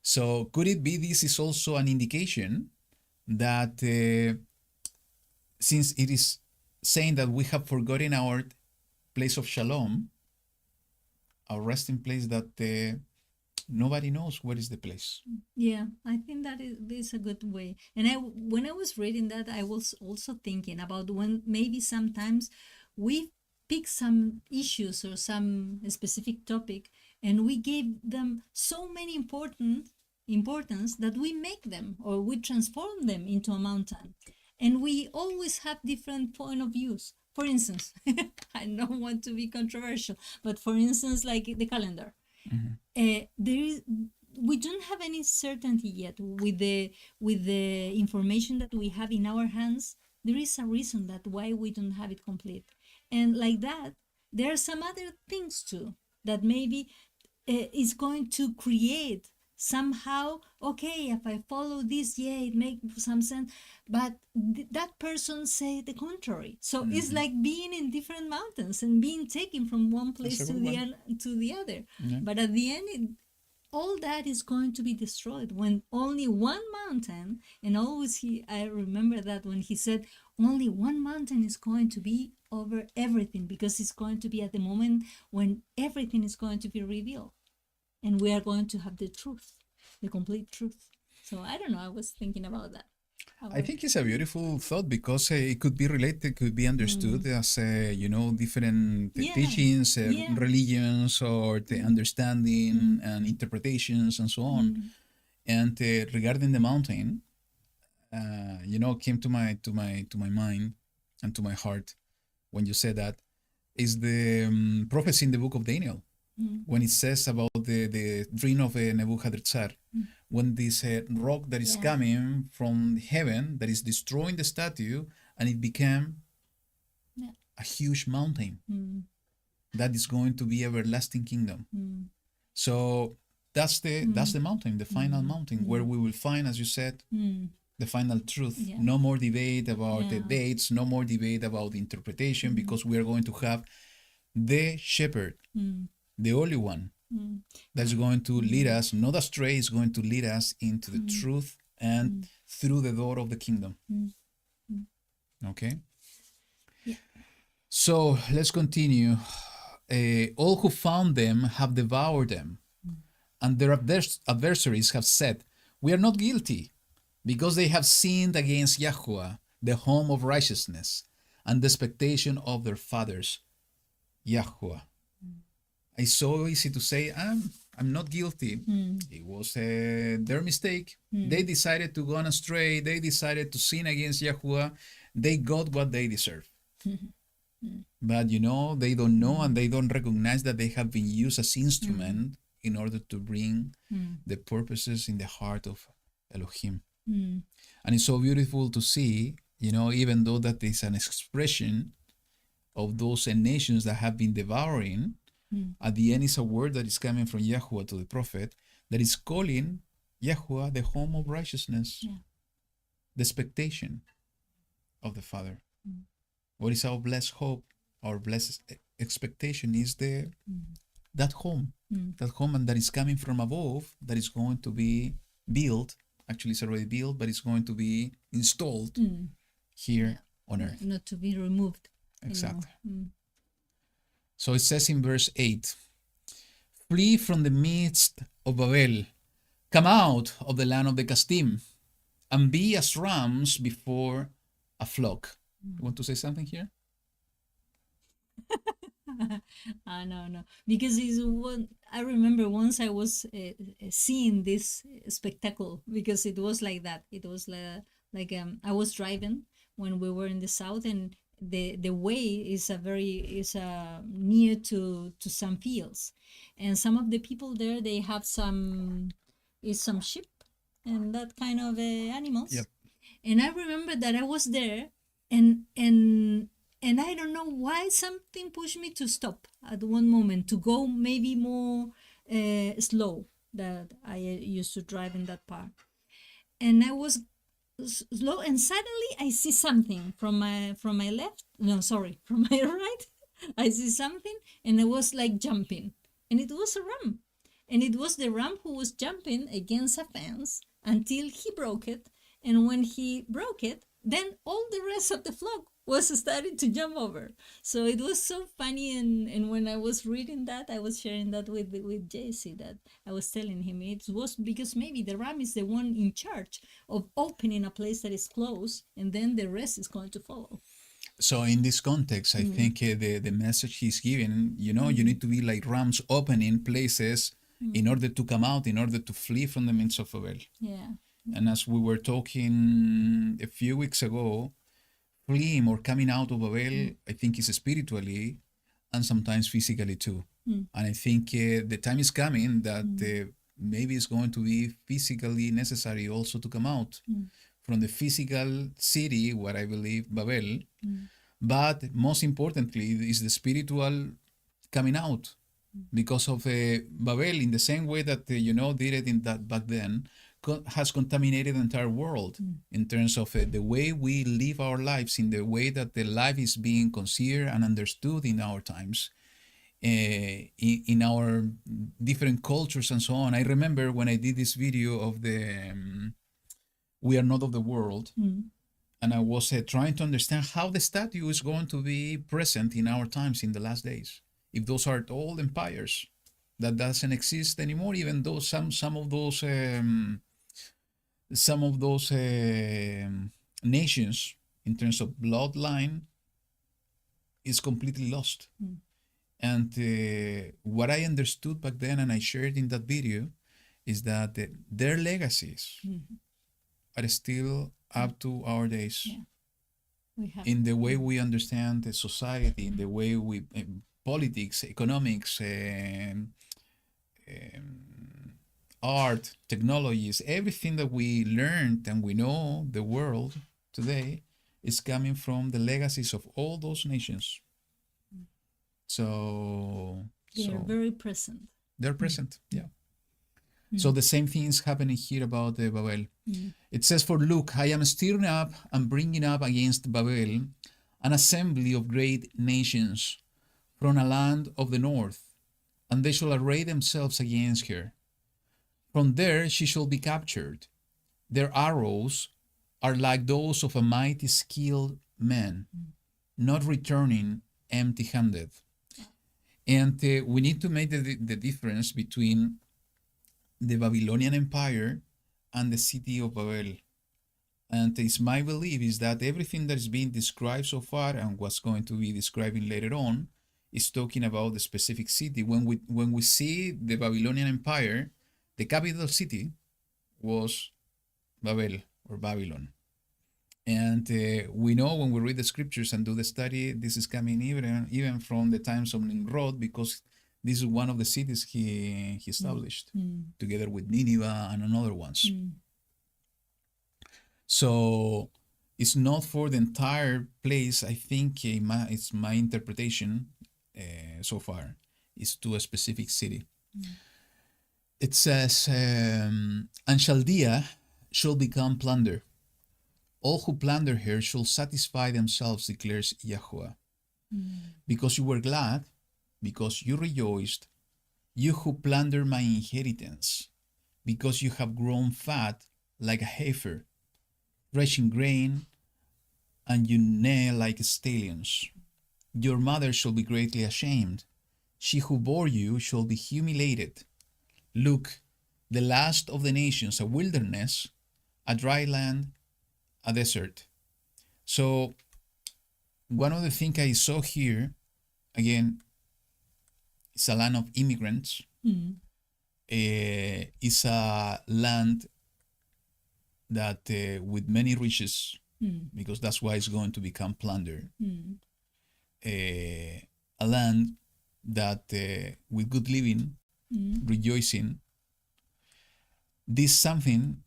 So could it be this is also an indication that since it is saying that we have forgotten our place of shalom, our resting place, that nobody knows where is the place. Yeah, I think that is a good way. And when I was reading that, I was also thinking about when maybe sometimes we pick some issues or some specific topic and we give them so many importance that we make them or we transform them into a mountain. And we always have different point of views. For instance, I don't want to be controversial, but for instance, like the calendar. We don't have any certainty yet with the information that we have in our hands. There is a reason that why we don't have it complete, and like that, there are some other things too that maybe is going to create somehow. Okay, if I follow this, it makes some sense, but that person say the contrary. So it's like being in different mountains and being taken from one place to the other. But at the end, all that is going to be destroyed when only one mountain. And always I remember that when he said only one mountain is going to be over everything, because it's going to be at the moment when everything is going to be revealed. And we are going to have the truth, the complete truth. So I don't know, I was thinking about that. I think it's a beautiful thought because it could be related, could be understood as, different teachings, religions, or the understanding and interpretations and so on. And regarding the mountain, came to my mind and to my heart when you said that is the prophecy in the book of Daniel. When it says about the dream of Nebuchadnezzar, when this rock that is coming from heaven that is destroying the statue, and it became a huge mountain that is going to be everlasting kingdom. So that's the mountain, the final mountain, where we will find, as you said, the final truth. Yeah. No more debate about the Yeah. dates, no more debate about interpretation, because we are going to have the shepherd, the only one that's going to lead us, not astray, is going to lead us into the truth and through the door of the kingdom. Okay? Yeah. So let's continue. All who found them have devoured them, and their adversaries have said, "We are not guilty," because they have sinned against YaHuWaH, the home of righteousness, and the expectation of their fathers, YaHuWaH. It's so easy to say, I'm not guilty. It was their mistake. They decided to go on astray. They decided to sin against YaHuWaH. They got what they deserve. But they don't know, and they don't recognize that they have been used as instrument in order to bring the purposes in the heart of Elohim. And it's so beautiful to see, even though that is an expression of those nations that have been devouring, at the end is a word that is coming from YaHuWaH to the prophet that is calling YaHuWaH the home of righteousness, the expectation of the Father. What is our blessed hope? Our blessed expectation is that home, and that is coming from above, that is going to be built. Actually, it's already built, but it's going to be installed here on earth. Not to be removed. Exactly. So it says in verse 8, "Flee from the midst of Babel, come out of the land of the Casdim, and be as rams before a flock." You want to say something here? No, because I remember once I was seeing this spectacle, because it was like that. It was like I was driving when we were in the south, and the way is near to some fields, and some of the people there, they have some sheep and that kind of animals. Yep. And I remember that I was there, and I don't know why something pushed me to stop at one moment, to go maybe more slow, that I used to drive in that part. And I was slow, and suddenly I see something from my left. No, sorry, from my right. I see something, and I was like jumping, and it was a ram. And it was the ram who was jumping against a fence until he broke it. And when he broke it, then all the rest of the flock was starting to jump over. So it was so funny, and when I was reading that, I was sharing that with JC, that I was telling him it was because maybe the ram is the one in charge of opening a place that is closed, and then the rest is going to follow. So in this context, I think the message he's giving, you need to be like rams opening places in order to come out, in order to flee from the midst of Babel. Yeah. And as we were talking a few weeks ago, fleeing or coming out of Babel, I think is spiritually and sometimes physically too. And I think the time is coming that maybe it's going to be physically necessary also to come out from the physical city, what I believe, Babel. But most importantly is the spiritual coming out, because of Babel, in the same way that, did it in that back then, has contaminated the entire world in terms of the way we live our lives, in the way that the life is being considered and understood in our times, in our different cultures and so on. I remember when I did this video of the "We are not of the world," and I was trying to understand how the statue is going to be present in our times in the last days. If those are old empires that doesn't exist anymore, even though some of those nations, in terms of bloodline, is completely lost. And what I understood back then, and I shared in that video, is that their legacies are still up to our days. Yeah. We have In the way we understand the society, in the way we politics, economics, art, technologies, everything that we learned and we know the world today is coming from the legacies of all those nations. So they are very present. they're present, yeah. So the same thing is happening here about Babel. It says, "For look, I am stirring up and bringing up against Babel an assembly of great nations from a land of the north, and they shall array themselves against her. From there she shall be captured. Their arrows are like those of a mighty skilled man, not returning empty-handed." And we need to make the difference between the Babylonian Empire and the city of Babel. And it's my belief is that everything that is being described so far and what's going to be describing later on is talking about the specific city. When we see the Babylonian Empire, the capital city was Babel or Babylon. And we know when we read the scriptures and do the study, this is coming even from the times of Nimrod, because this is one of the cities he established together with Nineveh and another ones. So it's not for the entire place. I think it's my interpretation so far is to a specific city. It says, "And Chaldea shall become plunder. All who plunder her shall satisfy themselves, declares YaHuWaH. Because you were glad, because you rejoiced, you who plunder my inheritance, because you have grown fat like a heifer, threshing grain, and you neigh like stallions. Your mother shall be greatly ashamed. She who bore you shall be humiliated. Look, the last of the nations, a wilderness, a dry land, a desert." So one of the things I saw here, again, it's a land of immigrants. It's a land that with many riches, because that's why it's going to become plunder. A land that with good living, rejoicing. This something,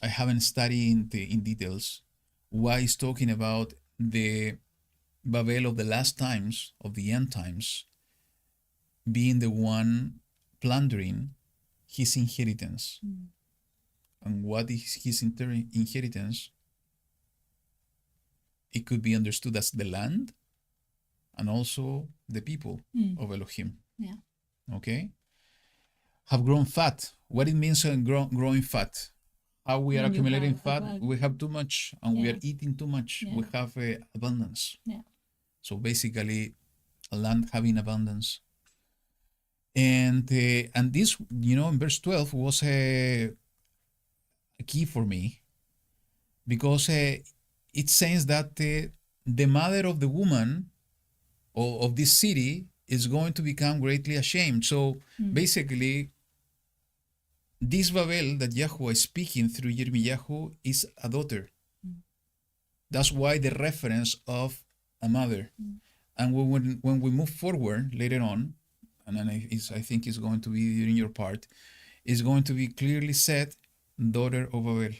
I haven't studied in details why it's talking about the Babel of the last times, of the end times, being the one plundering his inheritance. And what is his inheritance? It could be understood as the land and also the people of Elohim. Yeah. Okay? Have grown fat. What it means growing fat? How we are When you accumulating have fat? We have too much and we are eating too much. Yeah. We have abundance. Yeah. So basically, a land having abundance. And this, in verse 12 was a key for me, because it says that the mother of the woman of this city is going to become greatly ashamed. So basically, this Babel that YaHuWaH is speaking through Yirmiyahu is a daughter. That's why the reference of a mother. And when we move forward later on, and then I think it's going to be during your part, is going to be clearly said, daughter of Babel.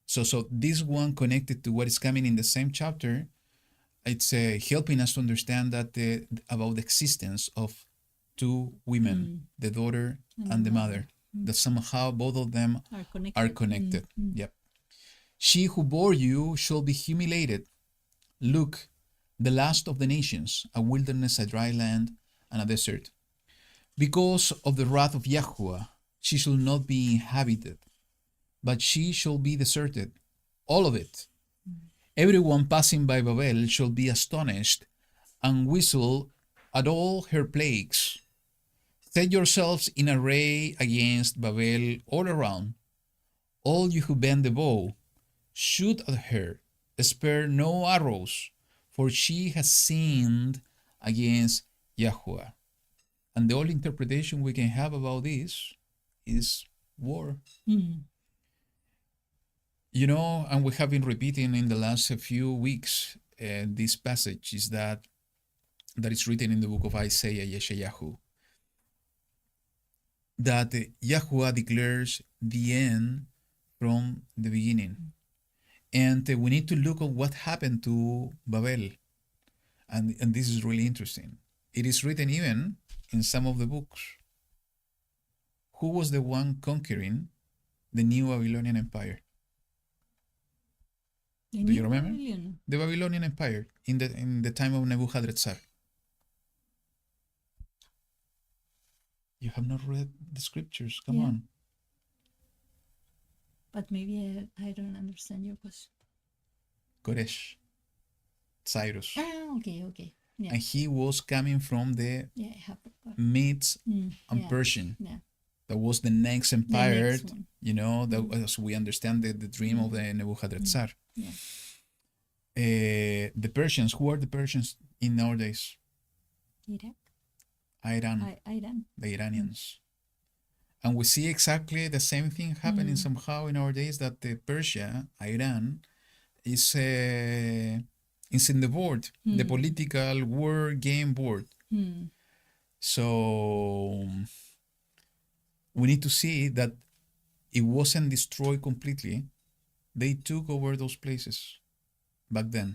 So this one connected to what is coming in the same chapter, it's helping us to understand that about the existence of two women, the daughter and the mother, that somehow both of them are connected. Yep. She who bore you shall be humiliated. Look, the last of the nations, a wilderness, a dry land, and a desert. Because of the wrath of YaHuWaH, she shall not be inhabited, but she shall be deserted, all of it. Everyone passing by Babel shall be astonished and whistle at all her plagues. Set yourselves in array against Babel all around. All you who bend the bow, shoot at her, spare no arrows, for she has sinned against YaHuWaH. And the only interpretation we can have about this is war. And we have been repeating in the last few weeks this passage is that is written in the book of Isaiah, Yeshayahu, that YaHuWaH declares the end from the beginning. And we need to look at what happened to Babel. And this is really interesting. It is written even in some of the books. who was the one conquering the new Babylonian Empire? The Do you new remember? Babylon. The Babylonian Empire in the time of Nebuchadnezzar. You have not read the scriptures. Come Yeah. on. But maybe I don't understand your question. Koresh. Cyrus. Okay. Yeah. And he was coming from the Yeah, I have forgot. Medes and yeah. Persian. Yeah. That was the next empire, next one. you know, that as we understand the dream of the Nebuchadnezzar. Yeah. The Persians, who are the Persians in nowadays? Iraq. Iran, Iran. the Iranians. And we see exactly the same thing happening somehow in our days, that the Persia, Iran, is in the board, the political war game board. So we need to see that it wasn't destroyed completely. They took over those places back then.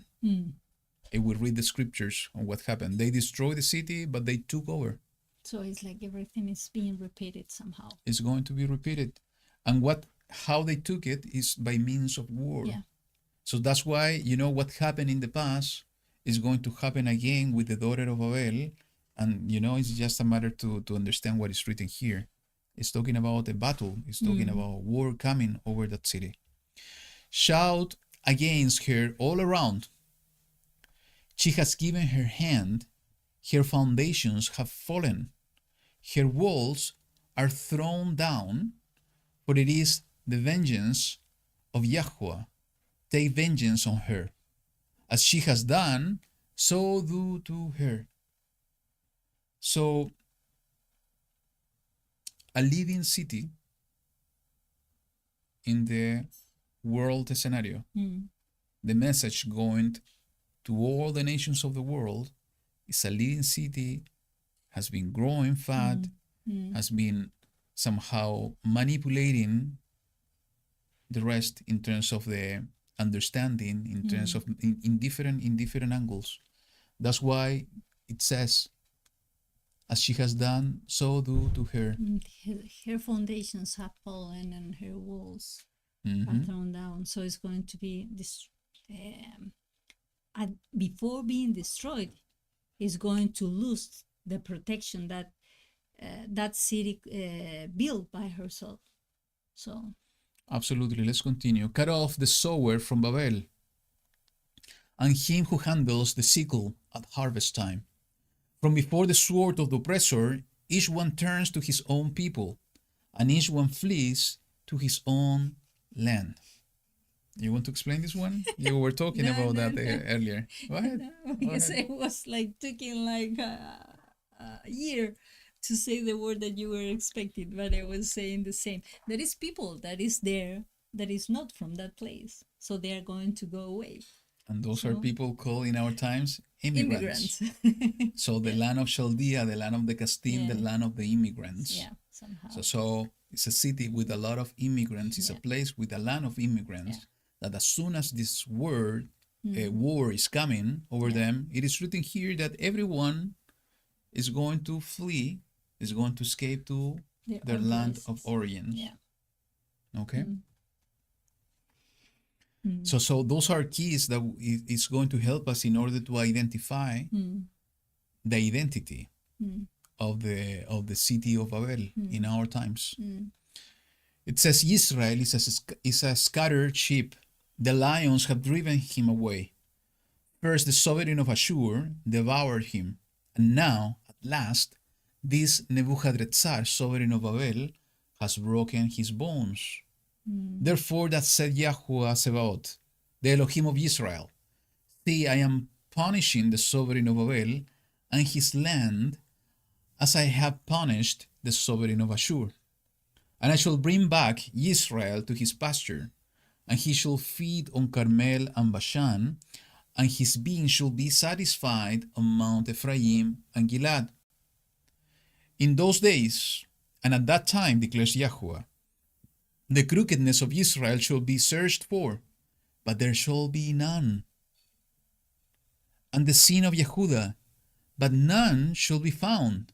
If we read the scriptures on what happened, they destroyed the city, but they took over. So it's like everything is being repeated somehow. It's going to be repeated. And how they took it is by means of war. Yeah. So that's why, you know, what happened in the past is going to happen again with the daughter of Babel. And, you know, it's just a matter to understand what is written here. It's talking about a battle. It's talking about war coming over that city. Shout against her all around. She has given her hand. Her foundations have fallen. Her walls are thrown down, for it is the vengeance of YaHuWaH. Take vengeance on her. As she has done, so do to her. So, a living city in the world scenario, the message going to all the nations of the world is a living city, has been growing fat, has been somehow manipulating the rest in terms of the understanding, in terms of in different angles. That's why it says, as she has done, so do to her. Her foundations have fallen and her walls are thrown down. So it's going to be this. Before being destroyed, is going to lose the protection that that city built by herself. So absolutely, let's continue. Cut off the sower from Babel, and him who handles the sickle at harvest time. From before the sword of the oppressor, each one turns to his own people, and each one flees to his own land. You want to explain this one? You were talking about that earlier. Go ahead. Because it was like taking like a year to say the word that you were expecting, but I was saying the same. There is people that is there that is not from that place, so they are going to go away. And those are people called in our times immigrants. So the land of Chaldea, the land of the Castim, the land of the immigrants. Yeah, somehow. So it's a city with a lot of immigrants. It's a place with a land of immigrants. That as soon as this war is coming over them, it is written here that everyone is going to flee, is going to escape to their land of origin. Yeah. Okay? So those are keys that is going to help us in order to identify the identity of the city of Babel in our times. It says Israel is a scattered sheep. The lions have driven him away. First, the sovereign of Ashur devoured him, and now, at last, this Nebuchadnezzar, sovereign of Babel, has broken his bones. Therefore, that said YaHuWaH Sebaot, the Elohim of Israel, see, I am punishing the sovereign of Babel and his land as I have punished the sovereign of Ashur. And I shall bring back Israel to his pasture, and he shall feed on Carmel and Bashan, and his being shall be satisfied on Mount Ephraim and Gilad. In those days, and at that time, declares YaHuWaH, the crookedness of Israel shall be searched for, but there shall be none. And the sin of Yehuda, but none shall be found.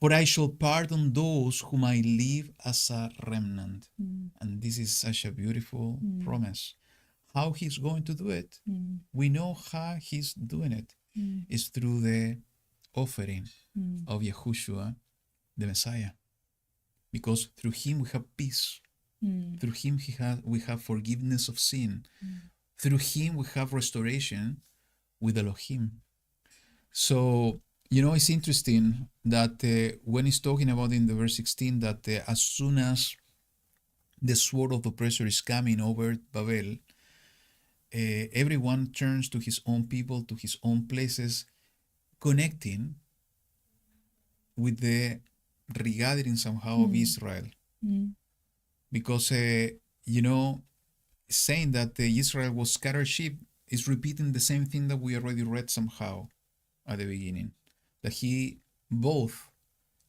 For I shall pardon those whom I leave as a remnant. Mm. And this is such a beautiful Mm. promise. How he's going to do it? Mm. We know how he's doing it. Mm. It's through the offering Mm. of Yahushua, the Messiah. Because through him we have peace. Mm. Through him we have forgiveness of sin. Mm. Through him we have restoration with Elohim. So, it's interesting that when he's talking about in the verse 16 that as soon as the sword of the oppressor is coming over Babel, everyone turns to his own people, to his own places, connecting with the regathering somehow of Israel. Mm. Because, saying that Israel was scattered sheep is repeating the same thing that we already read somehow at the beginning. That both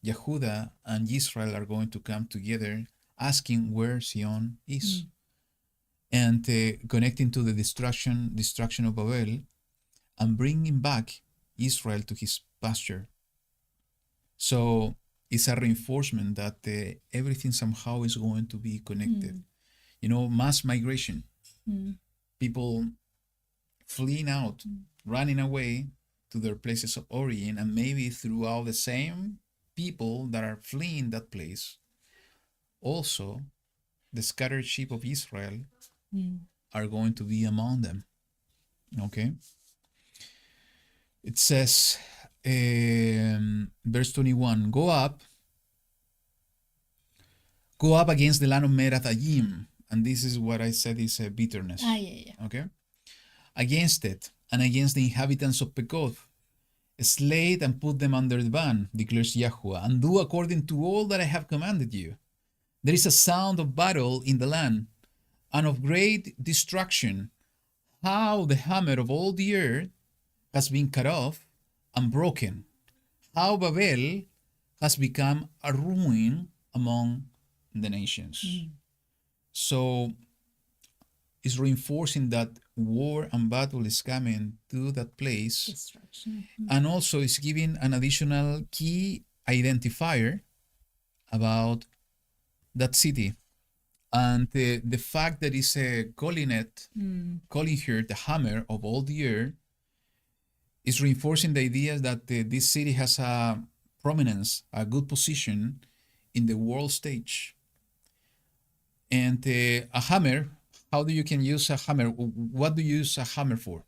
Yehuda and Israel are going to come together asking where Sion is. And connecting to the destruction of Babel and bringing back Israel to his pasture. So it's a reinforcement that everything somehow is going to be connected. Mass migration. People fleeing out, running away to their places of origin, and maybe throughout the same people that are fleeing that place, also the scattered sheep of Israel are going to be among them. Okay? It says, verse 21, Go up against the land of Merathaim. And this is what I said is bitterness. Yeah. Okay? Against it, and against the inhabitants of Pekoth. Slay it and put them under the ban, declares YaHuWaH, and do according to all that I have commanded you. There is a sound of battle in the land, and of great destruction. How the hammer of all the earth has been cut off and broken. How Babel has become a ruin among the nations. So it's reinforcing that war and battle is coming to that place. Destruction. And also it's giving an additional key identifier about that city. And the fact that it's calling here the hammer of all the earth is reinforcing the idea that this city has a prominence, a good position in the world stage. And a hammer, how do you can use a hammer? What do you use a hammer for?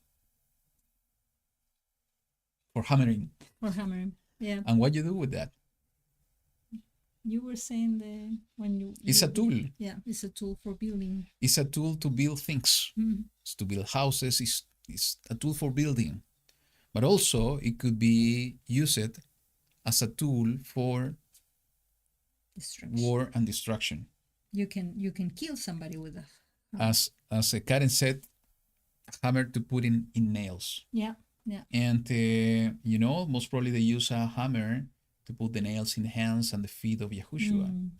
For hammering. For hammering. Yeah. And what you do with that? You were saying when you. It's a tool. Yeah, it's a tool for building. It's a tool to build things. It's to build houses. It's a tool for building. But also it could be used as a tool for war and destruction. You can kill somebody with a As Karen said, hammer to put in nails. Yeah. And most probably they use a hammer to put the nails in the hands and the feet of Yahushua.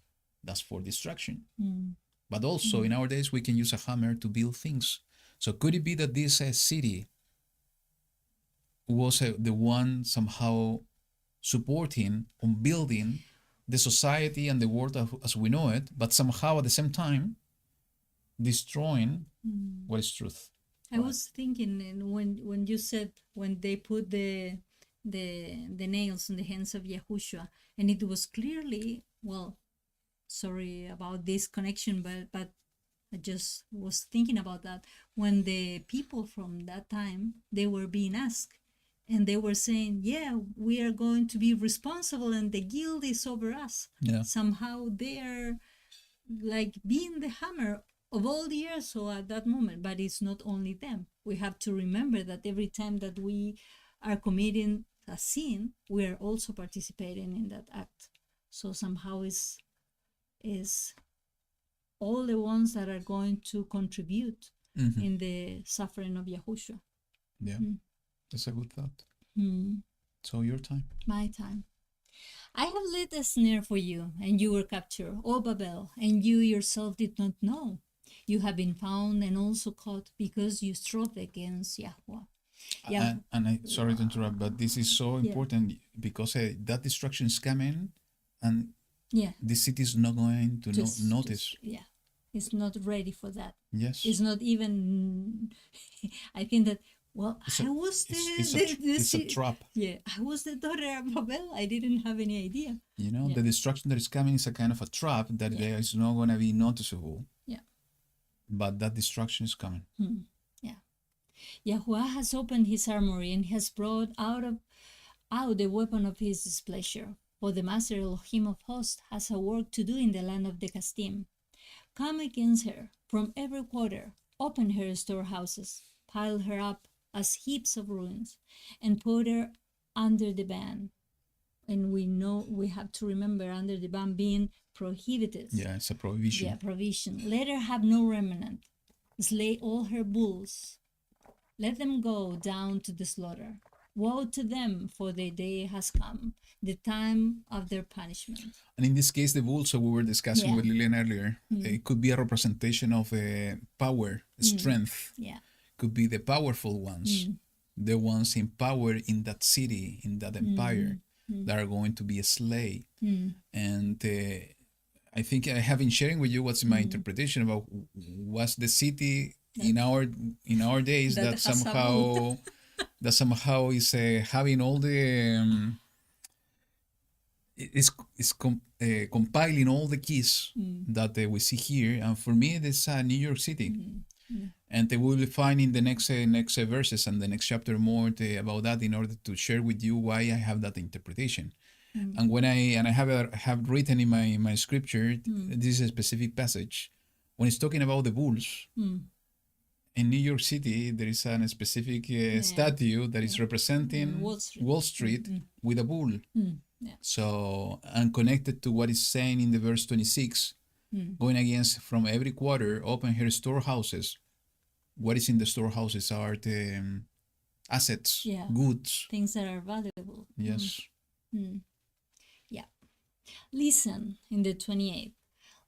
That's for destruction. But also in our days we can use a hammer to build things. So could it be that this city was the one somehow supporting on building the society and the world as we know it, but somehow at the same time destroying what is truth? I was thinking, and when you said when they put the nails in the hands of Yahushua, and it was clearly, sorry about this connection, but I just was thinking about that when the people from that time, they were being asked, and they were saying, yeah, we are going to be responsible and the guilt is over us. Yeah. Somehow they are like being the hammer of all the earth, so at that moment. But it's not only them. We have to remember that every time that we are committing a sin, we are also participating in that act. So somehow is all the ones that are going to contribute in the suffering of Yahushua. Yeah, that's a good thought. Mm. So your time. My time. I have lit a snare for you, and you were captured, O Babel, and you yourself did not know. You have been found and also caught because you strove against YaHuWaH. Yeah. And I sorry to interrupt, but this is so important because that destruction is coming and Yeah. the city is not going to notice. Yeah. It's not ready for that. Yes. It's not even. I think that. Well, It's a- I was the, it's a tr- it's a trap. Yeah, I was the daughter of Babel. I didn't have any idea. You know, Yeah. the destruction that is coming is a kind of a trap that Yeah. there is not going to be noticeable. Yeah. But that destruction is coming. Yeah. YaHuWaH has opened his armory and has brought out the weapon of his displeasure. For the Master Elohim of hosts has a work to do in the land of the Casdim. Come against her from every quarter, open her storehouses, pile her up as heaps of ruins, and put her under the ban. And we know we have to remember under the ban being prohibited. Yeah, it's a prohibition. Yeah, provision. Let her have no remnant. Slay all her bulls. Let them go down to the slaughter. Woe to them, for the day has come, the time of their punishment. And in this case, the bulls that we were discussing Yeah. with Lillian earlier, it could be a representation of power, strength. Yeah. Could be the powerful ones, the ones in power in that city, in that empire, that are going to be a slave. And I think I have been sharing with you what's my interpretation about what's the city in our days That that has a somehow that somehow is having all the compiling all the keys that we see here, and for me it's New York City. And we will find in the next verses and the next chapter more about that in order to share with you why I have that interpretation. And when I have written in my scripture, this is a specific passage when it's talking about the bulls. In New York City, there is a specific statue that is representing Wall Street. with a bull. Yeah. So, and connected to what is saying in the verse 26, going against from every quarter, open her storehouses. What is in the storehouses are the assets, Yeah. goods. Things that are valuable. Yes. Yeah. Listen, in the 28th.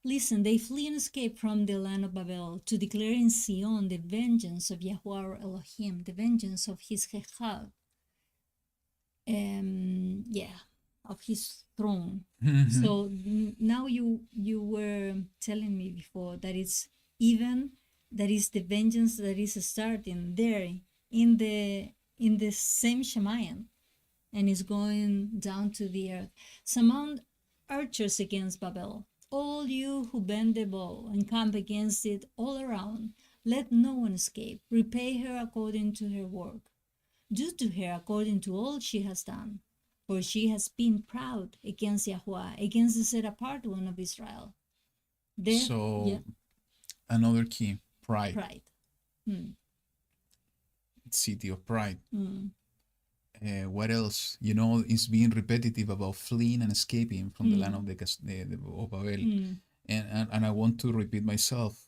Listen, they flee and escape from the land of Babel to declare in Zion the vengeance of YaHuWaH Elohim, the vengeance of his Chechal. Of his throne. So now you were telling me before that it's even that is the vengeance that is starting there in the same Shemayim, and is going down to the earth. Surmount archers against Babel, all you who bend the bow and camp against it all around. Let no one escape. Repay her according to her work. Do to her according to all she has done. For she has been proud against YaHuWaH, against the set-apart one of Israel. Another key, pride. Pride. City of pride. What else? You know, it's being repetitive about fleeing and escaping from the land of of Babel. And I want to repeat myself.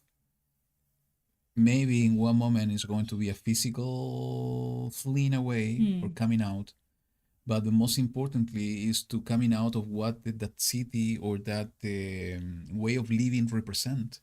Maybe in one moment it's going to be a physical fleeing away or coming out. But the most importantly is to coming out of what that city or that way of living represent.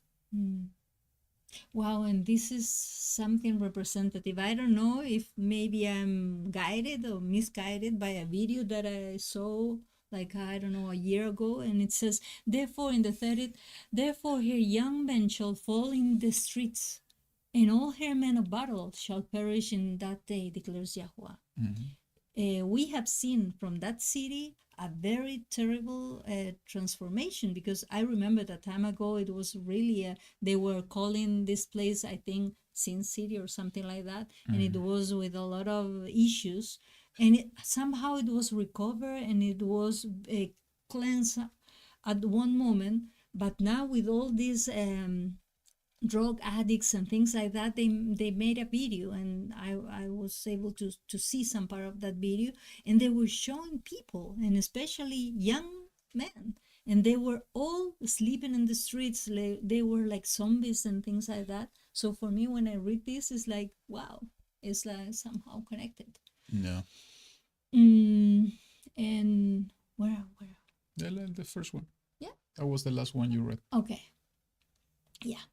Wow, and this is something representative. I don't know if maybe I'm guided or misguided by a video that I saw, like, I don't know, a year ago, and it says, therefore, in the 30th, therefore her young men shall fall in the streets, and all her men of battle shall perish in that day, declares YaHuWaH. We have seen from that city a very terrible transformation, because I remember that time ago it was really they were calling this place, I think, Sin City or something like that, and it was with a lot of issues, and somehow it was recovered and it was cleansed at one moment. But now with all these drug addicts and things like that, they made a video, and I was able to see some part of that video, and they were showing people, and especially young men, and they were all sleeping in the streets. They were like zombies and things like that. So for me, when I read this, it's like, wow, it's like somehow connected. Yeah. And where? The first one. Yeah. That was the last one you read. Okay. Yeah.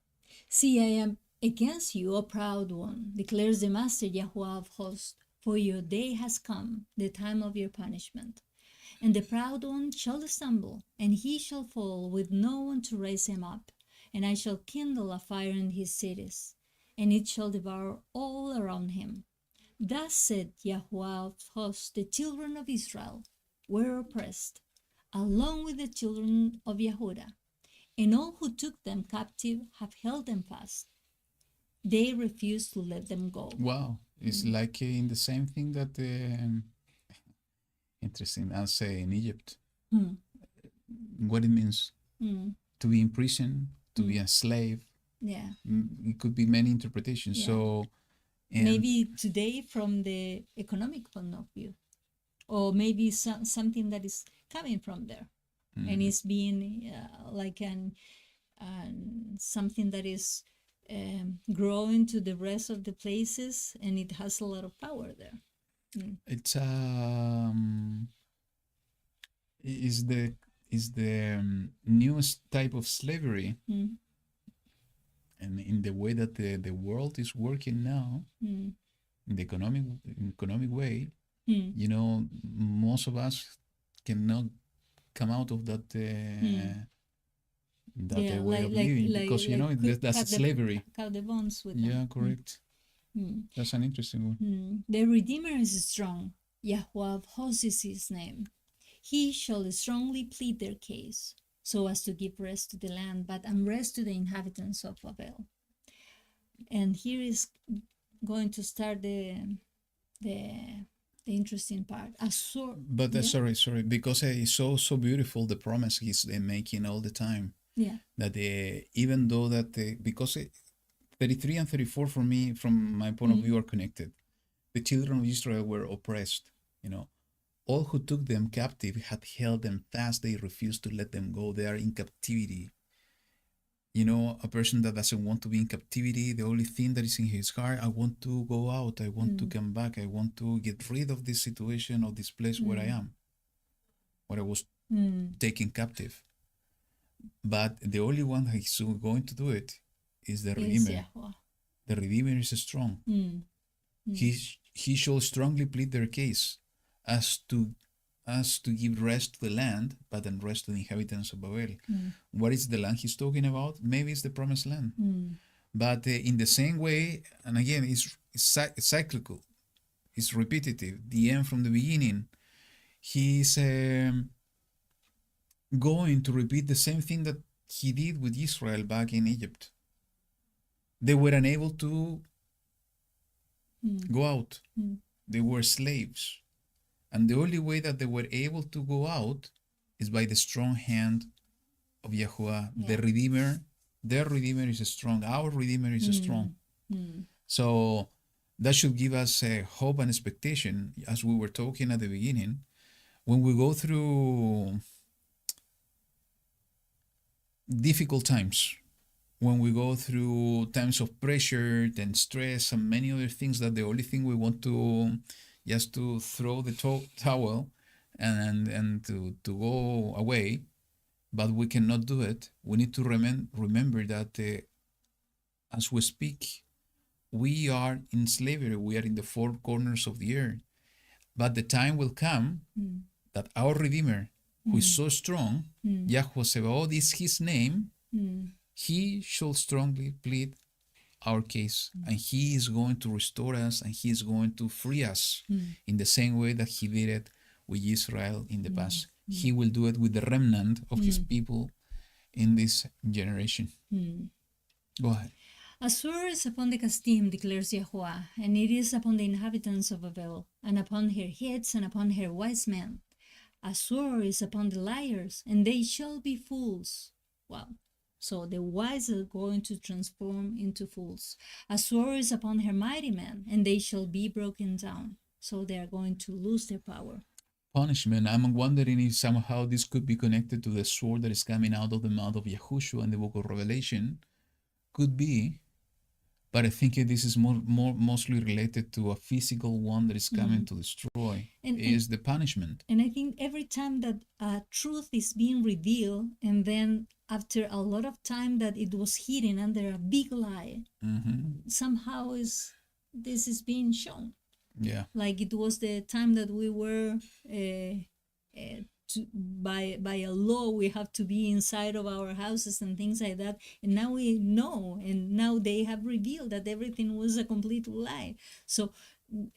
See, I am against you, O proud one, declares the Master YaHuWaH of hosts, for your day has come, the time of your punishment. And the proud one shall stumble, and he shall fall with no one to raise him up. And I shall kindle a fire in his cities, and it shall devour all around him. Thus said YaHuWaH of hosts, the children of Israel were oppressed, along with the children of Yehuda, and all who took them captive have held them fast. They refused to let them go. Wow. It's like in the same thing that, interesting, I'll say in Egypt, Mm. what it means Mm. to be in prison, to be a slave. Yeah. It could be many interpretations. Yeah. So, and Maybe today from the economic point of view, or maybe something that is coming from there, and it's being like something that is growing to the rest of the places, and it has a lot of power there. it's is the newest type of slavery, Mm. and in the way that the world is working now, Mm. in the economic way, Mm. you know, most of us cannot come out of that Yeah, way of living, because you know that's cut slavery. cut the bonds with Yeah, them. correct. Mm. That's an interesting one. The Redeemer is strong. YaHuWaH of hosts is his name. He shall strongly plead their case, so as to give rest to the land, but unrest to the inhabitants of Babel. And here is going to start the interesting part. But yeah? sorry, because it's so beautiful, the promise he's making all the time. Yeah. That even though that because 33 and 34 for me, from my point of view, are connected. The children of Israel were oppressed. You know, all who took them captive had held them fast. They refused to let them go. They are in captivity. You know, a person that doesn't want to be in captivity, the only thing that is in his heart, I want to go out. I want to come back. I want to get rid of this situation, of this place where I am, where I was taken captive. But the only one that is going to do it is the Redeemer. The Redeemer is strong. He shall strongly plead their case as to give rest to the land, but unrest to the inhabitants of Babel. What is the land he's talking about? Maybe it's the promised land. But in the same way, and again, it's cyclical, it's repetitive, the end from the beginning. He's going to repeat the same thing that he did with Israel back in Egypt. They were unable to go out. They were slaves. And the only way that they were able to go out is by the strong hand of YaHuWaH. Yeah. The Redeemer, their Redeemer is strong. Our Redeemer is strong. So that should give us hope and expectation, as we were talking at the beginning. When we go through difficult times, when we go through times of pressure and stress and many other things, that the only thing we want to just to throw the towel and to go away, but we cannot do it. We need to remember that as we speak, we are in slavery. We are in the four corners of the earth. But the time will come that our Redeemer, who is so strong, YaHuWaH Sebaot is his name, he shall strongly plead our case, and he is going to restore us, and he is going to free us in the same way that he did it with Israel in the past. He will do it with the remnant of his people in this generation. Go ahead. Assur is upon the Kasdim, declares YaHuWaH, and it is upon the inhabitants of Babel, and upon her heads, and upon her wise men. Assur is upon the liars, and they shall be fools. Wow. So the wise are going to transform into fools. Assur is upon her mighty men, and they shall be broken down. So they are going to lose their power. Punishment. I'm wondering if somehow this could be connected to the sword that is coming out of the mouth of Yahushua in the book of Revelation. Could be. But I think this is mostly related to a physical one that is coming to destroy. Is the punishment. And I think every time that truth is being revealed, and then after a lot of time that it was hidden under a big lie, somehow this is being shown. Yeah. Like it was the time that we were by a law we have to be inside of our houses and things like that, and now we know, and now they have revealed that everything was a complete lie. So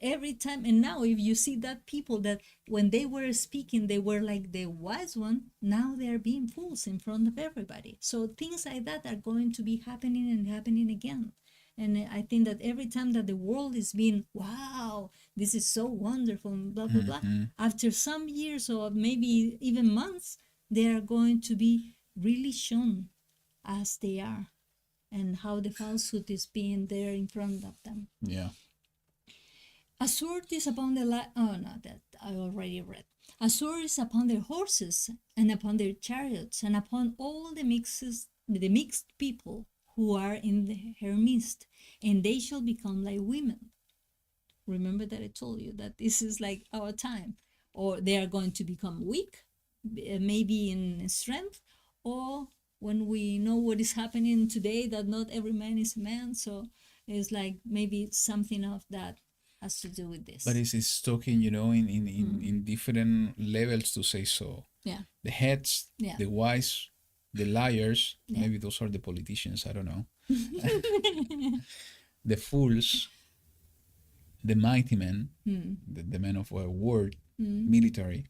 every time, and now if you see that people that when they were speaking they were like the wise one, now they are being fools in front of everybody. So things like that are going to be happening and happening again. And I think that every time that the world is being, wow, this is so wonderful, and blah, blah, blah, after some years or maybe even months, they are going to be really shown as they are and how the falsehood is being there in front of them. Yeah. A sword is upon the oh no, that I already read. A sword is upon their horses and upon their chariots and upon all the mixed people who are in her midst, and they shall become like women. Remember that I told you that this is like our time, or they are going to become weak, maybe in strength, or when we know what is happening today, that not every man is a man, so it's like maybe something of that has to do with this. But it's talking, in different levels to say so. Yeah. The heads, Yeah. the wise, the liars, Yeah. maybe those are the politicians, I don't know. The fools, the mighty men, the men of a word, military.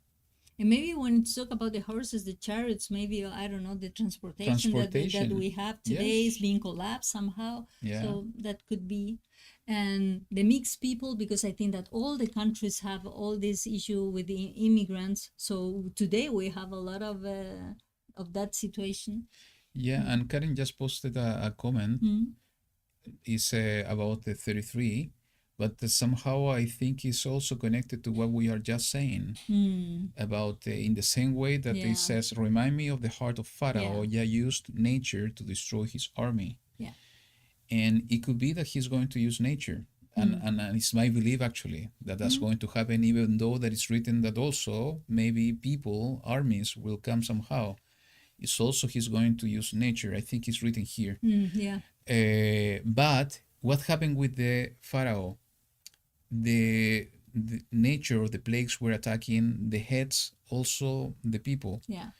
And maybe when it's talk about the horses, the chariots, maybe, I don't know, the transportation that we have today is being collapsed somehow. Yeah. So that could be. And the mixed people, because I think that all the countries have all this issue with the immigrants. So today we have a lot of that situation. Yeah, and Karen just posted a comment. It's about the 33, but somehow I think it's also connected to what we are just saying about in the same way that it says, remind me of the heart of Pharaoh. Yah used nature to destroy his army. Yeah. And it could be that he's going to use nature. And it's my belief, actually, that that's going to happen, even though that it's written that also maybe people, armies will come somehow. It's also he's going to use nature. I think it's written here. But what happened with the Pharaoh? The nature of the plagues were attacking the heads, also the people. Yeah.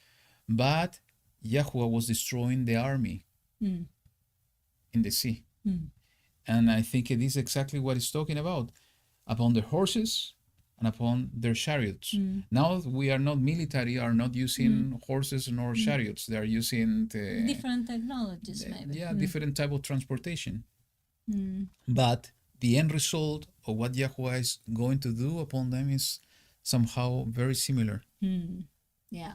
But YaHuWaH was destroying the army in the sea. And I think it is exactly what it's talking about. Upon their horses and upon their chariots. Now we are not military, are not using horses nor chariots. They are using different technologies, maybe. Yeah, different type of transportation. But the end result of what YaHuWaH is going to do upon them is somehow very similar. Yeah.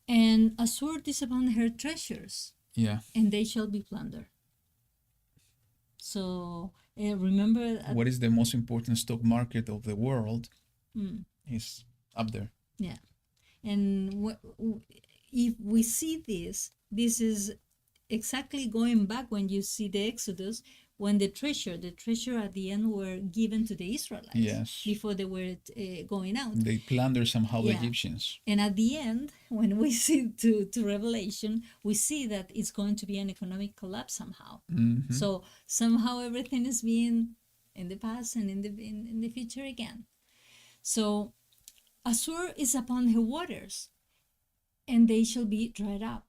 And a sword is upon her treasures. Yeah. And they shall be plundered. So remember... what is the most important stock market of the world is up there. Yeah. And if we see this is exactly going back when you see the Exodus, when the treasure at the end were given to the Israelites before they were going out. They plunder somehow the Egyptians. And at the end, when we see to Revelation, we see that it's going to be an economic collapse somehow. So somehow everything is being in the past and in the future again. So Assur is upon her waters, and they shall be dried up.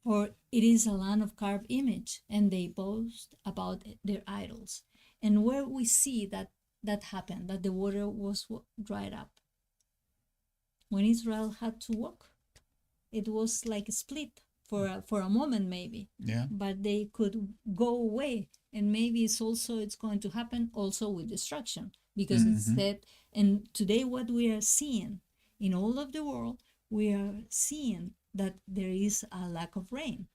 For it is a land of carved image, and they boast about their idols. And where we see that happened, that the water was dried up. When Israel had to walk, it was like a split for a moment maybe. Yeah. But they could go away, and maybe it's going to happen also with destruction, because it's said. And today, what we are seeing in all of the world, we are seeing that there is a lack of rain.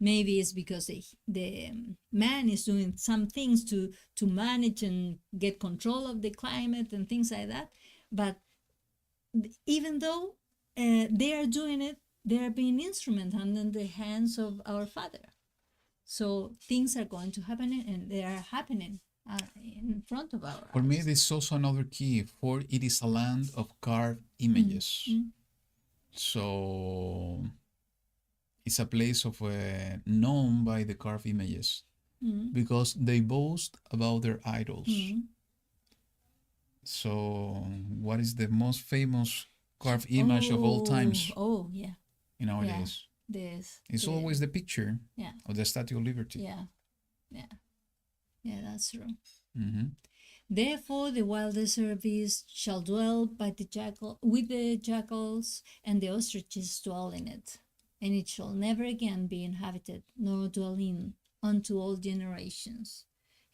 Maybe it's because the man is doing some things to manage and get control of the climate and things like that. But even though they are doing it, they are being instrument under the hands of our Father. So things are going to happen, and they are happening in front of our eyes. For me, this is also another key, for it is a land of carved images. So it's a place of known by the carved images because they boast about their idols. So, what is the most famous carved image of all times Oh, yeah. nowadays? It's always the picture yeah, of the Statue of Liberty. yeah, yeah, yeah. That's true. Mm-hmm. Therefore, the wild desert beast shall dwell by the jackal with the jackals, and the ostriches dwell in it, and it shall never again be inhabited, nor dwell in unto all generations.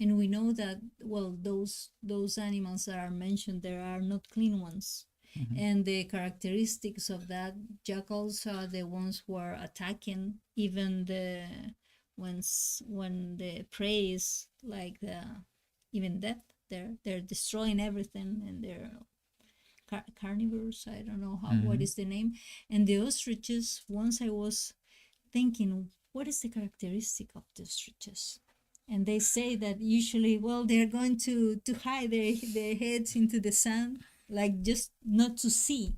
And we know that those animals that are mentioned there are not clean ones. Mm-hmm. And the characteristics of that jackals are the ones who are attacking even the when the prey is like the even death, they're destroying everything, and they're carnivores. I don't know what is the name. And the ostriches, once I was thinking, what is the characteristic of the ostriches? And they say that usually, well, they're going to hide their heads into the sand, like just not to see.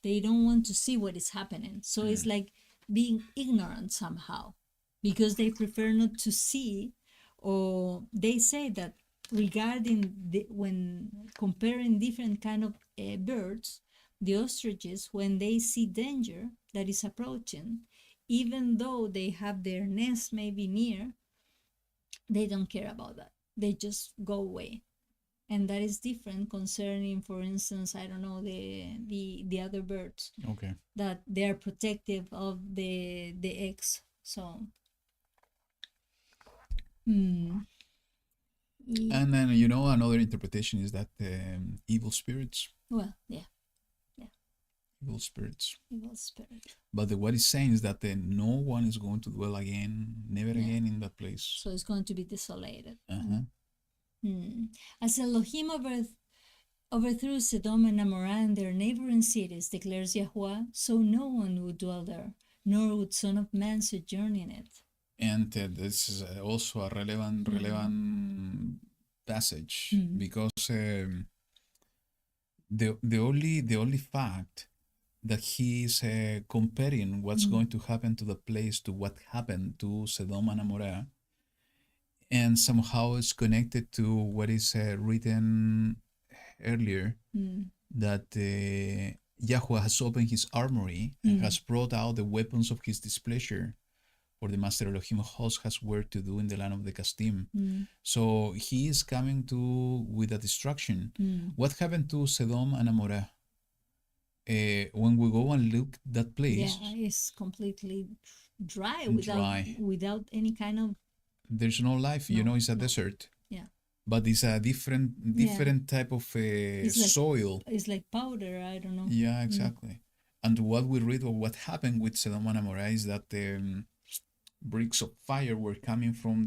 They don't want to see what is happening. So it's like being ignorant somehow, because they prefer not to see. Or they say that regarding when comparing different kind of birds, the ostriches, when they see danger that is approaching, even though they have their nest maybe near, they don't care about that. They just go away. And that is different concerning, for instance, I don't know, the other birds, Okay. that they are protective of the eggs. So And then another interpretation is that evil spirits, well, yeah, evil spirits. evil spirit. But what it's saying is that no one is going to dwell again, never again in that place. So it's going to be desolated. Uh-huh. As Elohim overthrew Sodom and Amorah and their neighboring cities, declares YaHuWaH, so no one would dwell there, nor would Son of Man sojourn in it. And this is also a relevant passage, because the only fact that he is comparing what's going to happen to the place to what happened to Sodom and Amorah, and somehow it's connected to what is written earlier, that YaHuWaH has opened his armory and has brought out the weapons of his displeasure, for the Master Elohim of hosts has work to do in the land of the Kasdim. So he is coming with a destruction. What happened to Sodom and Amorah? When we go and look that place, It's completely dry, without any kind of. There's no life. It's a desert. Yeah. But it's a different type of soil. It's like powder. I don't know. Yeah, exactly. And what we read of what happened with Sodom and Amorah is that bricks of fire were coming from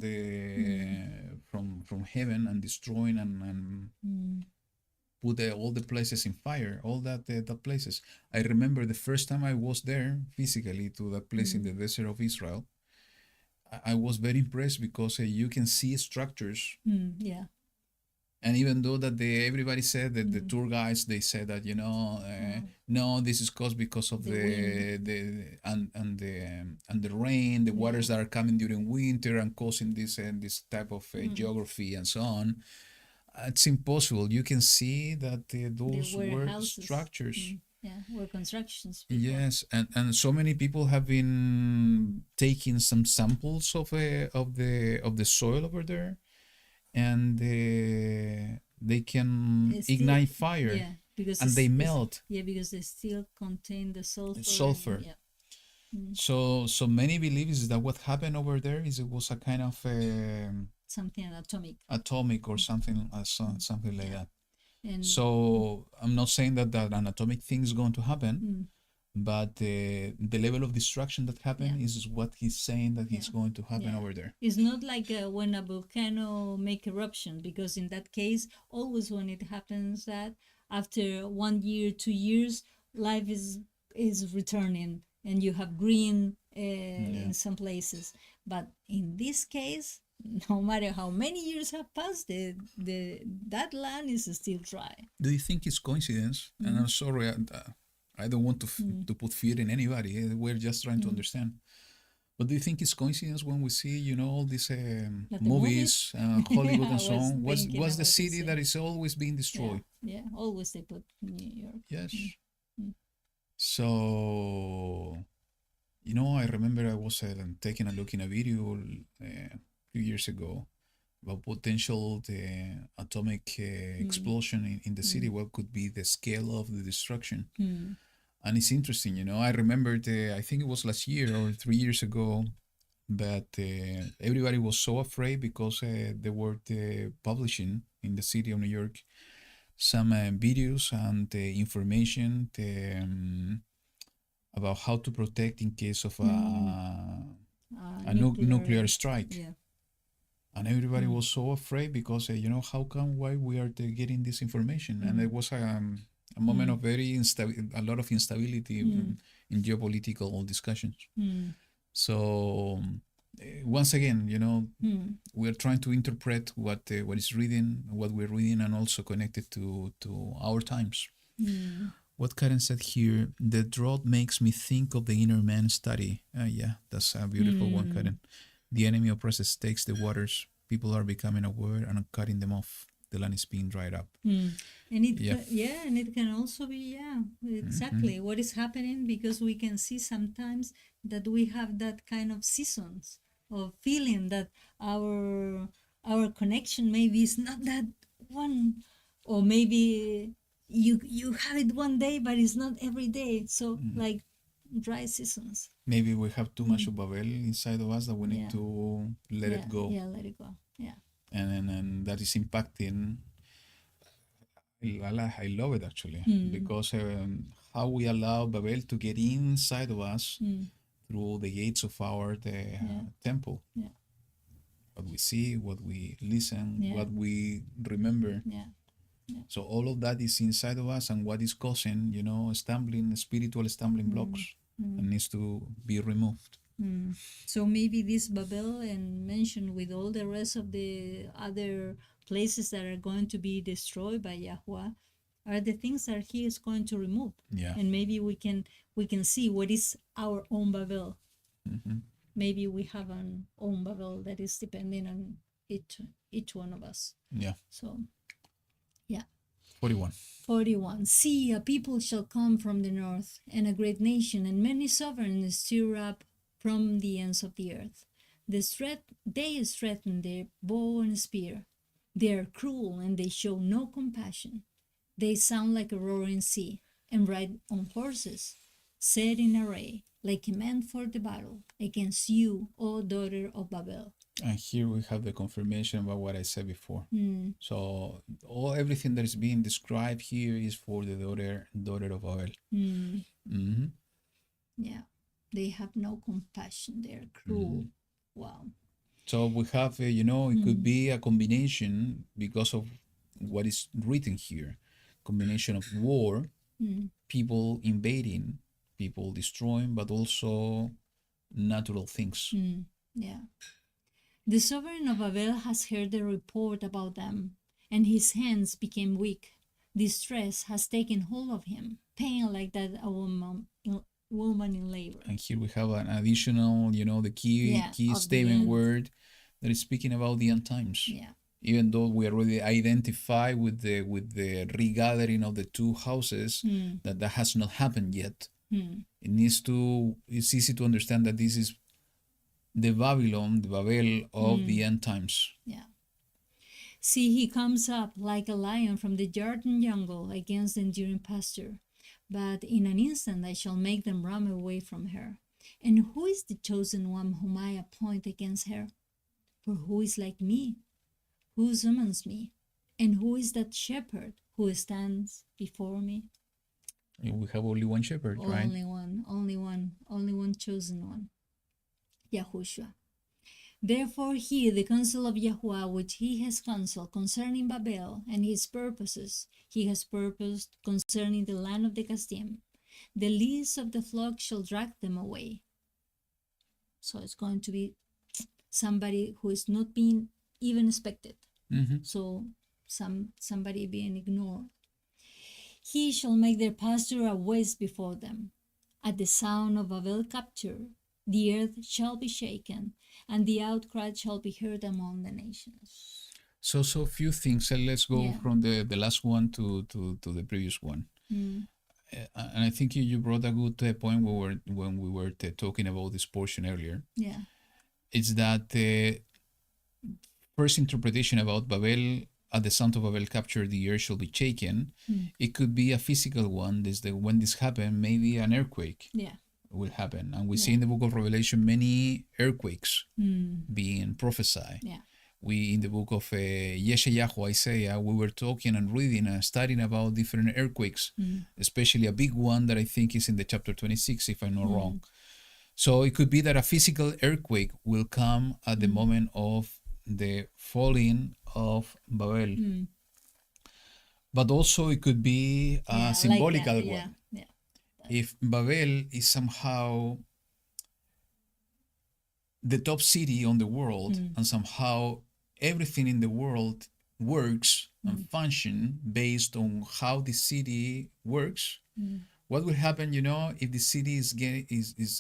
from heaven and destroying and put all the places in fire, all that places. I remember the first time I was there physically to that place in the desert of Israel. I was very impressed because you can see structures. Yeah. And even though that everybody said that the tour guides, they said that no, this is caused because of the rain, the waters that are coming during winter and causing this type of geography and so on. It's impossible. You can see that those were structures. Were constructions before. Yes, and so many people have been taking some samples of the soil over there, and they can ignite fire, and they melt. Because they still contain the sulfur. Sulfur. So many believe that what happened over there it was a kind of something atomic or something like that. And so I'm not saying that an atomic thing is going to happen, but the level of destruction that happened is what he's saying that it's going to happen over there. It's not like when a volcano make eruption, because in that case, always when it happens that after 1 year, 2 years, life is returning and you have green in some places. But in this case, no matter how many years have passed, that land is still dry. Do you think it's coincidence? And I'm sorry, I don't want to put fear in anybody. We're just trying to understand. But do you think it's coincidence when we see, all these Like the movies, Hollywood I and so was on? thinking Was the about the city that same. is always being Yeah, destroyed? yeah. Always they put New York. Yes. Mm. So, I remember I was taking a look in a video a few years ago about potential the atomic explosion in the city. What could be the scale of the destruction? Mm. And it's interesting, I remember I think it was last year or 3 years ago, but everybody was so afraid because they were publishing in the city of New York some videos and information about how to protect in case of a nuclear strike. Yeah. And everybody was so afraid because, how come, why we are getting this information? And it was a moment of a lot of instability in geopolitical discussions. Mm. So once again, we are trying to interpret what is what we're reading, and also connected to our times. Mm. What Karen said here, the drought makes me think of the inner man study. Yeah, that's a beautiful one, Karen. The enemy oppresses, takes the waters. People are becoming aware and cutting them off. The land is being dried up. Mm. And it Yeah. and it can also be exactly what is happening, because we can see sometimes that we have that kind of seasons of feeling that our connection maybe is not that one, or maybe you have it one day but it's not every day, so like dry seasons. Maybe we have too much of Babel inside of us that we need Yeah. to let it go. Yeah, let it go. Yeah. And that is impacting. I love it actually, because how we allow Babel to get inside of us through the gates of our temple. Yeah. What we see, what we listen, Yeah. what we remember. Yeah. So all of that is inside of us, and what is causing, spiritual stumbling blocks, and needs to be removed. So maybe this Babel, and mentioned with all the rest of the other places that are going to be destroyed by YaHuWaH, are the things that he is going to remove. Yeah. And maybe we can see what is our own Babel. Maybe we have an own Babel that is depending on each one of us. Yeah. So, yeah. 41. 41. See, a people shall come from the north, and a great nation, and many sovereigns stir up from the ends of the earth. They strengthen their bow and spear. They are cruel, and they show no compassion. They sound like a roaring sea, and ride on horses, set in array, like men for the battle, against you, O daughter of Babel. And here we have the confirmation about what I said before. So everything that is being described here is for the daughter of Babel. Yeah, they have no compassion. They are cruel. Wow. So we have, it could be a combination, because of what is written here, combination of war, people invading, people destroying, but also natural things. Yeah. The sovereign of Babel has heard the report about them, and his hands became weak. Distress has taken hold of him, pain like that a woman in labor. And here we have an additional, the key of statement the end. word that is speaking about the end times. Yeah. Even though we already identify with the regathering of the two houses, that has not happened yet. It's easy to understand that this is the Babel of the end times. Yeah. See, he comes up like a lion from the Jordan jungle against the enduring pasture. But in an instant I shall make them run away from her. And who is the chosen one whom I appoint against her? For who is like me? Who summons me? And who is that shepherd who stands before me? And we have only one shepherd, right? Only one chosen one. YaHuWaH. Therefore hear the counsel of YaHuWaH, which he has counseled concerning Babel, and his purposes he has purposed concerning the land of the Kasdim. The least of the flock shall drag them away. So it's going to be somebody who is not being even expected. So somebody being ignored. He shall make their pasture a waste before them. At the sound of Babel capture, the earth shall be shaken, and the outcry shall be heard among the nations. So few things. Let's go Yeah. from the last one to the previous one. And I think you brought a good point when we were talking about this portion earlier. Yeah. It's that the first interpretation about Babel, at the sound of Babel capture the earth shall be shaken. It could be a physical one. When this happened, maybe an earthquake Yeah. will happen. And we see in the book of Revelation many earthquakes being prophesied. Yeah. We, in the book of YaHuWaH, Isaiah, we were talking and reading and studying about different earthquakes, especially a big one that I think is in the chapter 26, if I'm not wrong. So it could be that a physical earthquake will come at the moment of the falling of Babel. But also it could be a symbolical like one. Yeah. If Babel is somehow the top city on the world, and somehow everything in the world works and function based on how the city works, what will happen, if the city is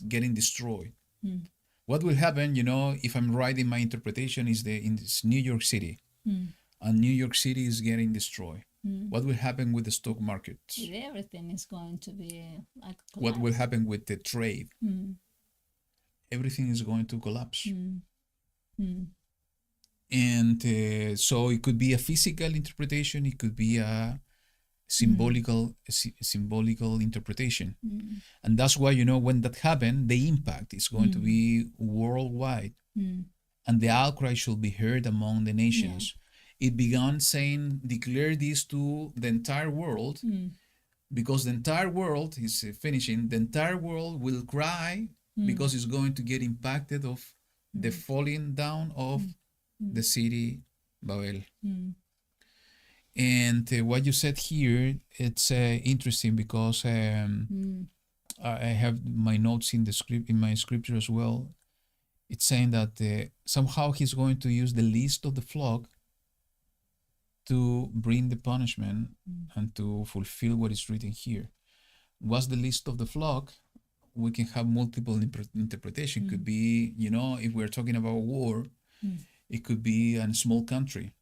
getting destroyed? What will happen, if I'm right in my interpretation, is in this New York City, and New York City is getting destroyed? What will happen with the stock market? Everything is going to be like a What will collapse. happen with the trade? Everything is going to collapse. And so it could be a physical interpretation, it could be a symbolical interpretation. And that's why, when that happened, the impact is going to be worldwide, and the outcry should be heard among the nations. It began saying, declare this to the entire world, because the entire world is finishing. The entire world will cry because it's going to get impacted of the falling down of the city Babel. And what you said here, it's interesting because I have my notes in my scripture as well. It's saying that somehow he's going to use the least of the flock to bring the punishment and to fulfill what is written here. What's the least of the flock? We can have multiple interpretation. Could be, if we're talking about war, it could be a small country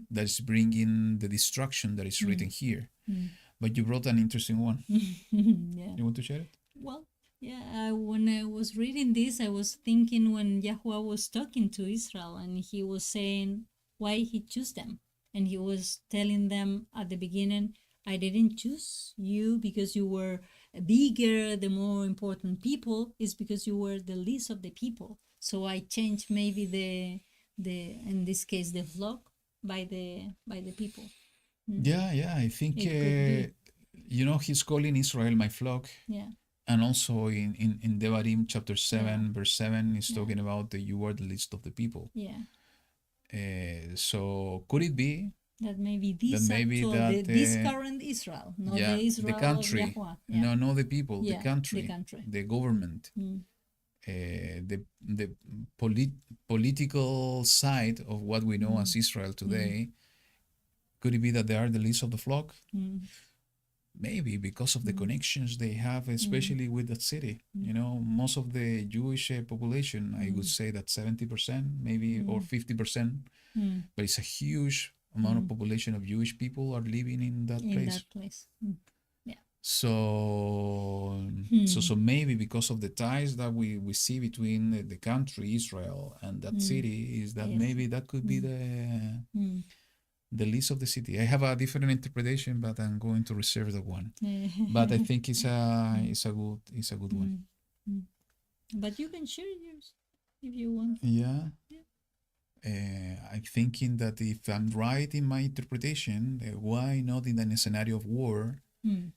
that is bringing the destruction that is written here. But you brought an interesting one. Yeah. You want to share it? Well, yeah, when I was reading this, I was thinking when YaHuWaH was talking to Israel and he was saying why he chose them. And he was telling them at the beginning, I didn't choose you because you were bigger, the more important people. It's because you were the least of the people. So I changed maybe the in this case the flock by the people. Yeah, I think he's calling Israel my flock. Yeah. And also in Devarim chapter 7 verse 7 is talking about that you are the least of the people. Yeah. So could it be that maybe this current Israel, not the Israel the country, of YaHuWaH. Yeah. no, the people, Yeah, the country, the government, the political side of what we know as Israel today. Could it be that they are the least of the flock? Maybe because of the connections they have, especially with that city. Most of the Jewish population, I would say that 70%, maybe, or 50%, but it's a huge amount of population of Jewish people are living in that place. Yeah. So maybe because of the ties that we see between the country Israel and that city, is that maybe that could be the least of the city. I have a different interpretation, but I'm going to reserve the one. But I think it's a good one. But you can share yours if you want. Yeah. I'm thinking that if I'm right in my interpretation, why not in a scenario of war,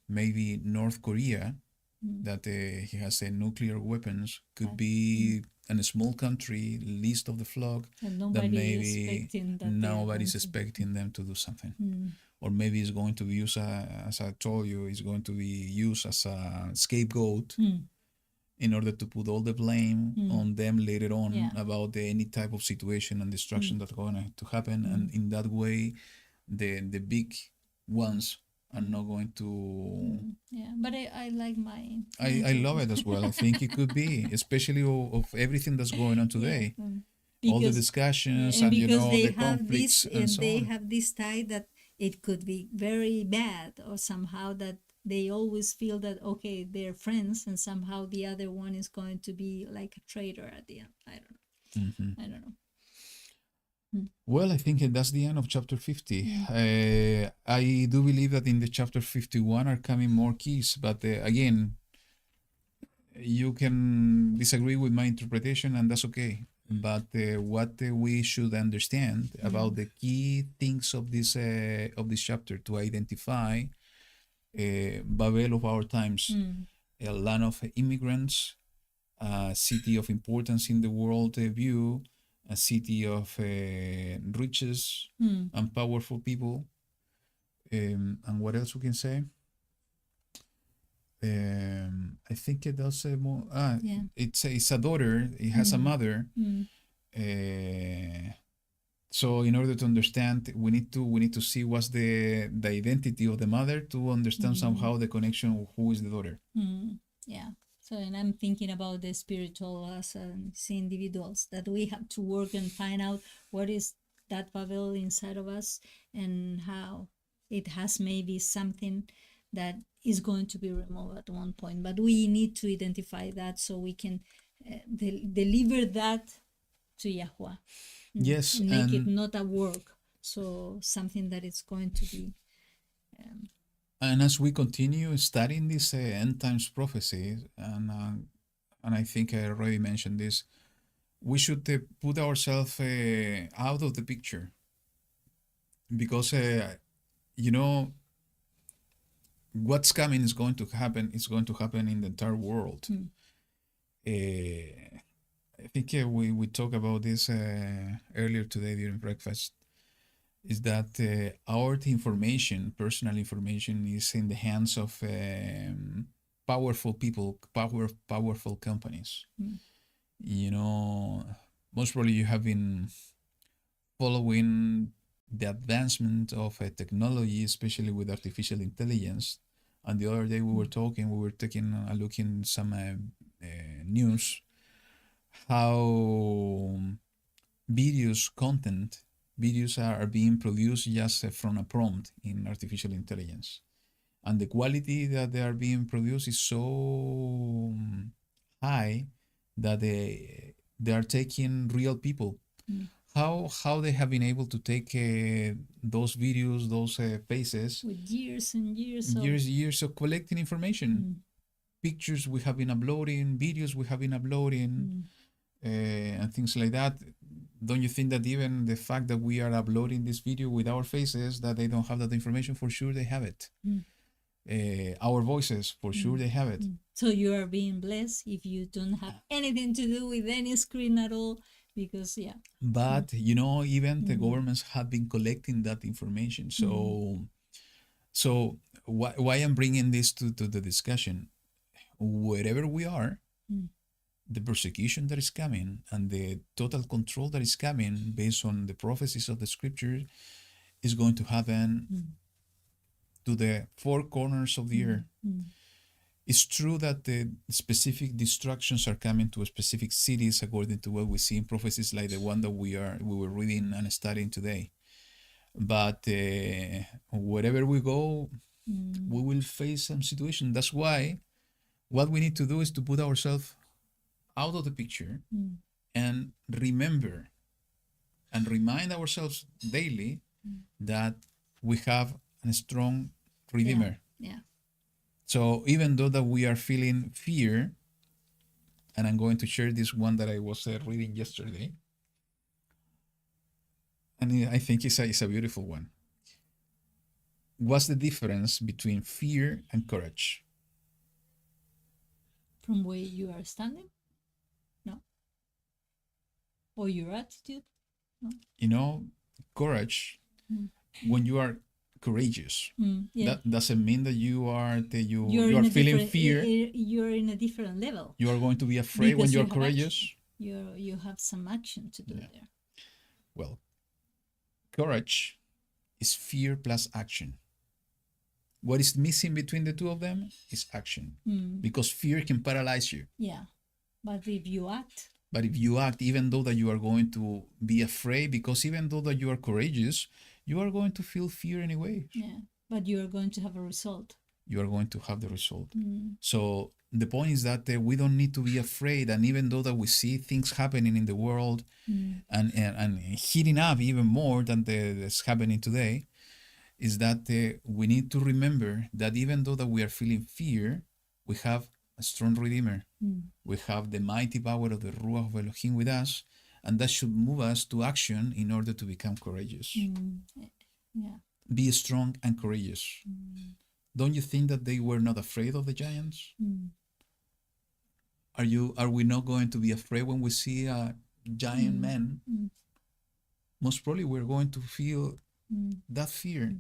maybe North Korea, that he has nuclear weapons, could be a small country, least of the flock, that maybe nobody's expecting them to do something. Or maybe it's going to be used, as I told you, it's going to be used as a scapegoat in order to put all the blame on them later on about any type of situation and destruction that's going to happen. And in that way, the big ones I'm not going to. Yeah, but I like my I love it as well. I think it could be, especially of everything that's going on yeah, today, all the because discussions and and because they the have this conflicts and and so they on. have this tie that it could be very bad, or somehow that they always feel that okay, they're friends, and somehow the other one is going to be like a traitor at the end. I don't know. Well, I think that's the end of chapter 50. I do believe that in the chapter 51 are coming more keys, but again, you can disagree with my interpretation, and that's okay. But what we should understand about the key things of this chapter to identify Babel of our times, a land of immigrants, a city of importance in the world view, a city of riches and powerful people. And what else we can say? I think it does more. Yeah. It's a daughter. It has a mother. So in order to understand, we need to see what's the identity of the mother to understand somehow the connection of who is the daughter. Yeah. So, and I'm thinking about the spiritual as individuals, that we have to work and find out what is that Babel inside of us, and how it has maybe something that is going to be removed at one point. But we need to identify that so we can deliver that to YaHuWaH. Yes, Make it and not a work, so something that is going to be. and as we continue studying this end times prophecy, and I think I already mentioned this, we should put ourselves out of the picture, because you know what's coming is going to happen. It's going to happen in the entire world. I think we talked about this earlier today during breakfast. Is that our information, personal information, is in the hands of powerful people, powerful companies. You know, most probably you have been following the advancement of technology, especially with artificial intelligence. And the other day we were taking a look in some news, how videos are being produced just from a prompt in artificial intelligence, and the quality that they are being produced is so high that they are taking real people. How they have been able to take those videos, those faces, With years and years of years of collecting information, pictures we have been uploading, videos we have been uploading, and things like that. Don't you think that even the fact that we are uploading this video with our faces, that they don't have that information? For sure they have it. Our voices, for sure they have it. So you are being blessed if you don't have anything to do with any screen at all, because But you know, even the governments have been collecting that information. So why I'm bringing this to the discussion? Wherever we are, the persecution that is coming and the total control that is coming based on the prophecies of the scripture is going to happen to the four corners of the earth. It's true that the specific destructions are coming to specific cities according to what we see in prophecies like the one that we were reading and studying today. But wherever we go, we will face some situation. That's why what we need to do is to put ourselves out of the picture and remember and remind ourselves daily that we have a strong Redeemer. Yeah. So even though that we are feeling fear, and I'm going to share this one that I was reading yesterday, and I think it's a beautiful one. What's the difference between fear and courage? From where you are standing? No. Or your attitude? No. You know, courage, when you are courageous, that doesn't mean that you are you are feeling fear. You're in a different level. You are going to be afraid when you're courageous. You have some action to do there. Well, courage is fear plus action. What is missing between the two of them is action, because fear can paralyze you. Yeah. But if you act, But if you act, even though that you are going to be afraid, because even though that you are courageous, you are going to feel fear anyway. yeah, but you are going to have a result. You are going to have the result. So the point is that we don't need to be afraid. And even though that we see things happening in the world and heating up even more than that's happening today, is that we need to remember that even though that we are feeling fear, we have a strong Redeemer. We have the mighty power of the Ruach of Elohim with us, and that should move us to action in order to become courageous. Yeah. Be strong and courageous. Don't you think that they were not afraid of the giants? Are we not going to be afraid when we see a giant man? Most probably we're going to feel that fear,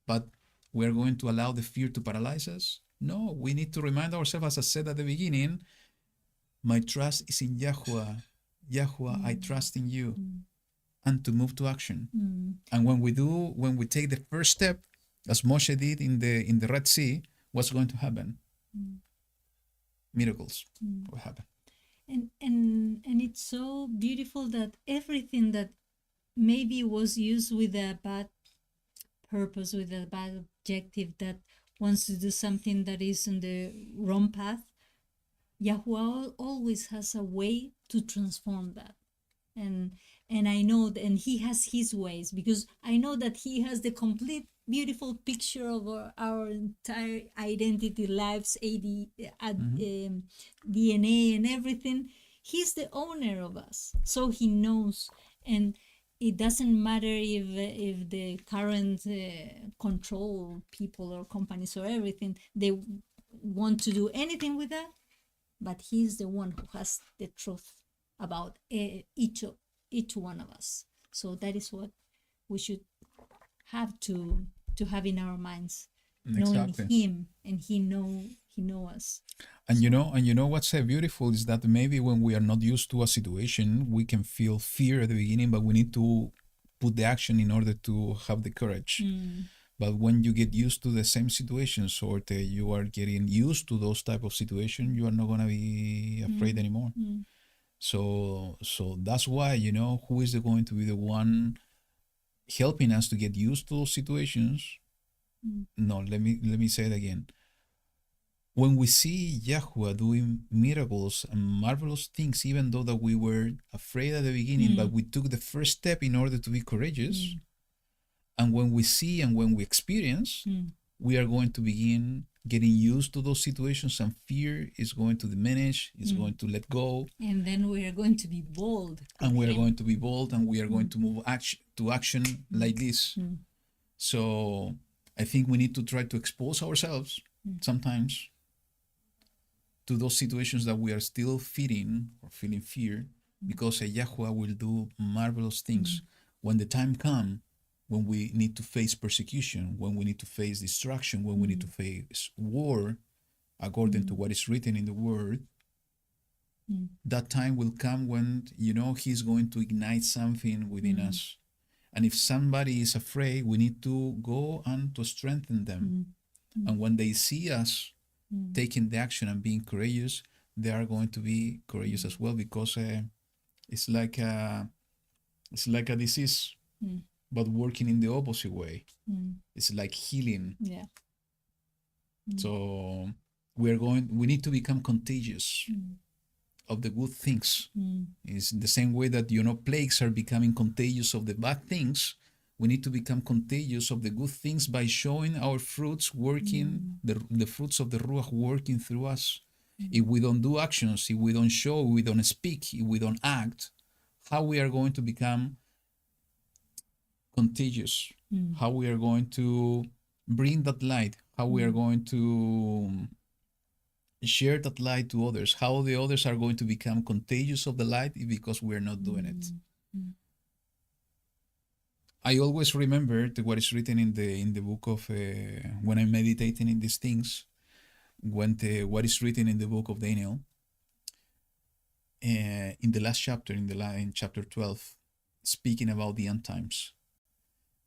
but we're going to allow the fear to paralyze us? No, we need to remind ourselves, as I said at the beginning, my trust is in YaHuWaH. YaHuWaH, I trust in you. And to move to action. And when we take the first step, as Moshe did in the Red Sea, what's going to happen? Miracles will happen. And it's so beautiful that everything that maybe was used with a bad purpose, with a bad objective, that wants to do something that is on the wrong path, YaHuWaH always has a way to transform that. And I know and he has his ways, because I know that he has the complete beautiful picture of our entire identity, lives, DNA and everything. He's the owner of us, so he knows. And it doesn't matter if the current control people or companies or everything, they want to do anything with that, but he's the one who has the truth about each one of us. So that is what we should have to have in our minds, knowing him, and he know us. And you know what's beautiful is that maybe when we are not used to a situation, we can feel fear at the beginning, but we need to put the action in order to have the courage. But when you get used to the same situations, or you are getting used to those type of situations, you are not going to be afraid anymore. So that's why, who is going to be the one helping us to get used to those situations? No, let me say it again. When we see YaHuWaH doing miracles and marvelous things, even though that we were afraid at the beginning, but we took the first step in order to be courageous. And when we see and when we experience, we are going to begin getting used to those situations, and fear is going to diminish, is going to let go. And then we are going to be bold. And we are going to be bold, and we are going to move to action like this. So I think we need to try to expose ourselves sometimes to those situations that we are still feeling or feeling fear, because YaHuWaH will do marvelous things. When the time comes, when we need to face persecution, when we need to face destruction, when we need to face war, according to what is written in the Word, that time will come when, He's going to ignite something within us. And if somebody is afraid, we need to go and to strengthen them. And when they see us taking the action and being courageous, they are going to be courageous as well, because it's like a disease, but working in the opposite way. It's like healing. Yeah. So we need to become contagious of the good things. It's the same way that plagues are becoming contagious of the bad things. We need to become contagious of the good things by showing our fruits working, the fruits of the Ruach working through us. If we don't do actions, if we don't show, if we don't speak, if we don't act, how we are going to become contagious? How we are going to bring that light? How we are going to share that light to others? How the others are going to become contagious of the light because we are not doing it? I always remember what is written in the book of when I'm meditating in these things. What is written in the book of Daniel, in the last chapter, in chapter 12, speaking about the end times.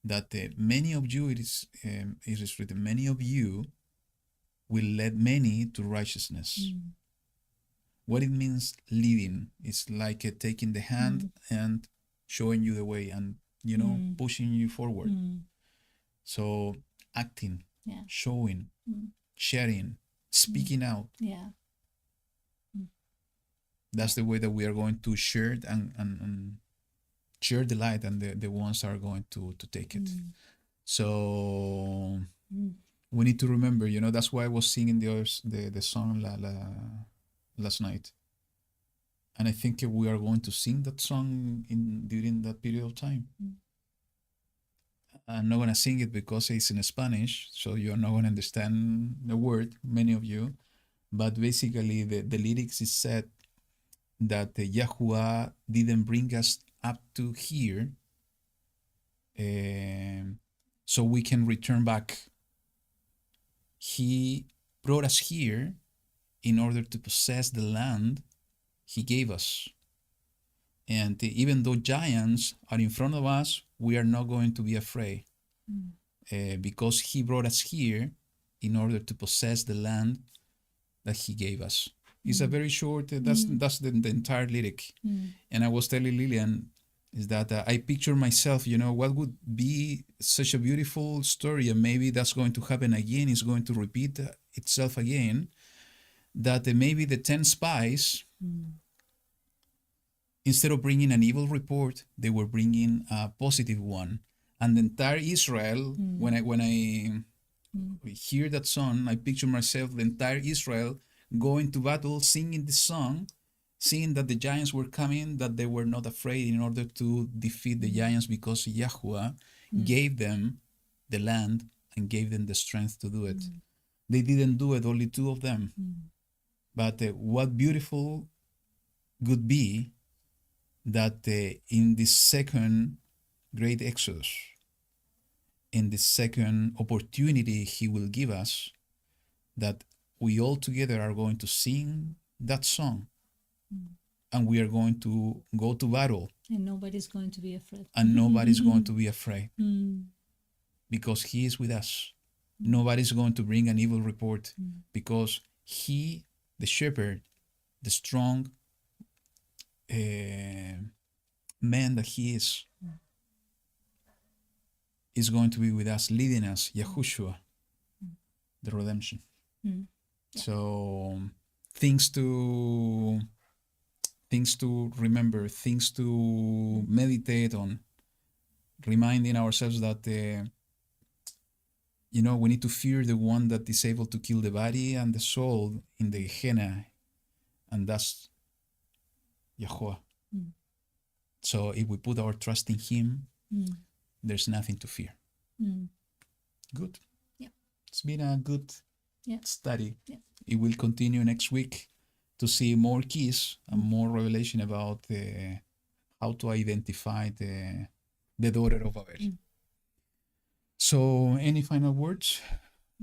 that many of you, it is written, many of you will lead many to righteousness. What it means leading, it's like taking the hand and showing you the way and, pushing you forward. So acting, showing, sharing, speaking out. Yeah. That's the way that we are going to share it and share the light, and the ones are going to take it. So we need to remember, that's why I was singing the song last night. And I think we are going to sing that song during that period of time. I'm not going to sing it because it's in Spanish, so you're not going to understand the word, many of you. But basically, the lyrics is said that YaHuWaH didn't bring us up to here so we can return back. He brought us here in order to possess the land he gave us. And even though giants are in front of us, we are not going to be afraid because he brought us here in order to possess the land that he gave us. It's a very short, that's the entire lyric. And I was telling Lillian is that I picture myself, what would be such a beautiful story, and maybe that's going to happen again, it's going to repeat itself again, that maybe the 10 spies, instead of bringing an evil report, they were bringing a positive one. And the entire Israel, when I hear that song, I picture myself, the entire Israel going to battle, singing this song, seeing that the giants were coming, that they were not afraid in order to defeat the giants because YaHuWaH gave them the land and gave them the strength to do it. They didn't do it, only 2 of them. But what beautiful would be that in this second great Exodus, in the second opportunity he will give us, that we all together are going to sing that song, and we are going to go to battle. And nobody's going to be afraid. And nobody's going to be afraid because he is with us. Nobody's going to bring an evil report because he, the shepherd, the strong man that he is going to be with us, leading us, Yahushua, the redemption. So things to remember, things to meditate on, reminding ourselves that we need to fear the one that is able to kill the body and the soul in the Gehenna, and that's YaHuWaH. So if we put our trust in him, there's nothing to fear. Good. Yeah. It's been a good study. Yeah. It will continue next week to see more keys and more revelation about how to identify the daughter of Babel. So any final words?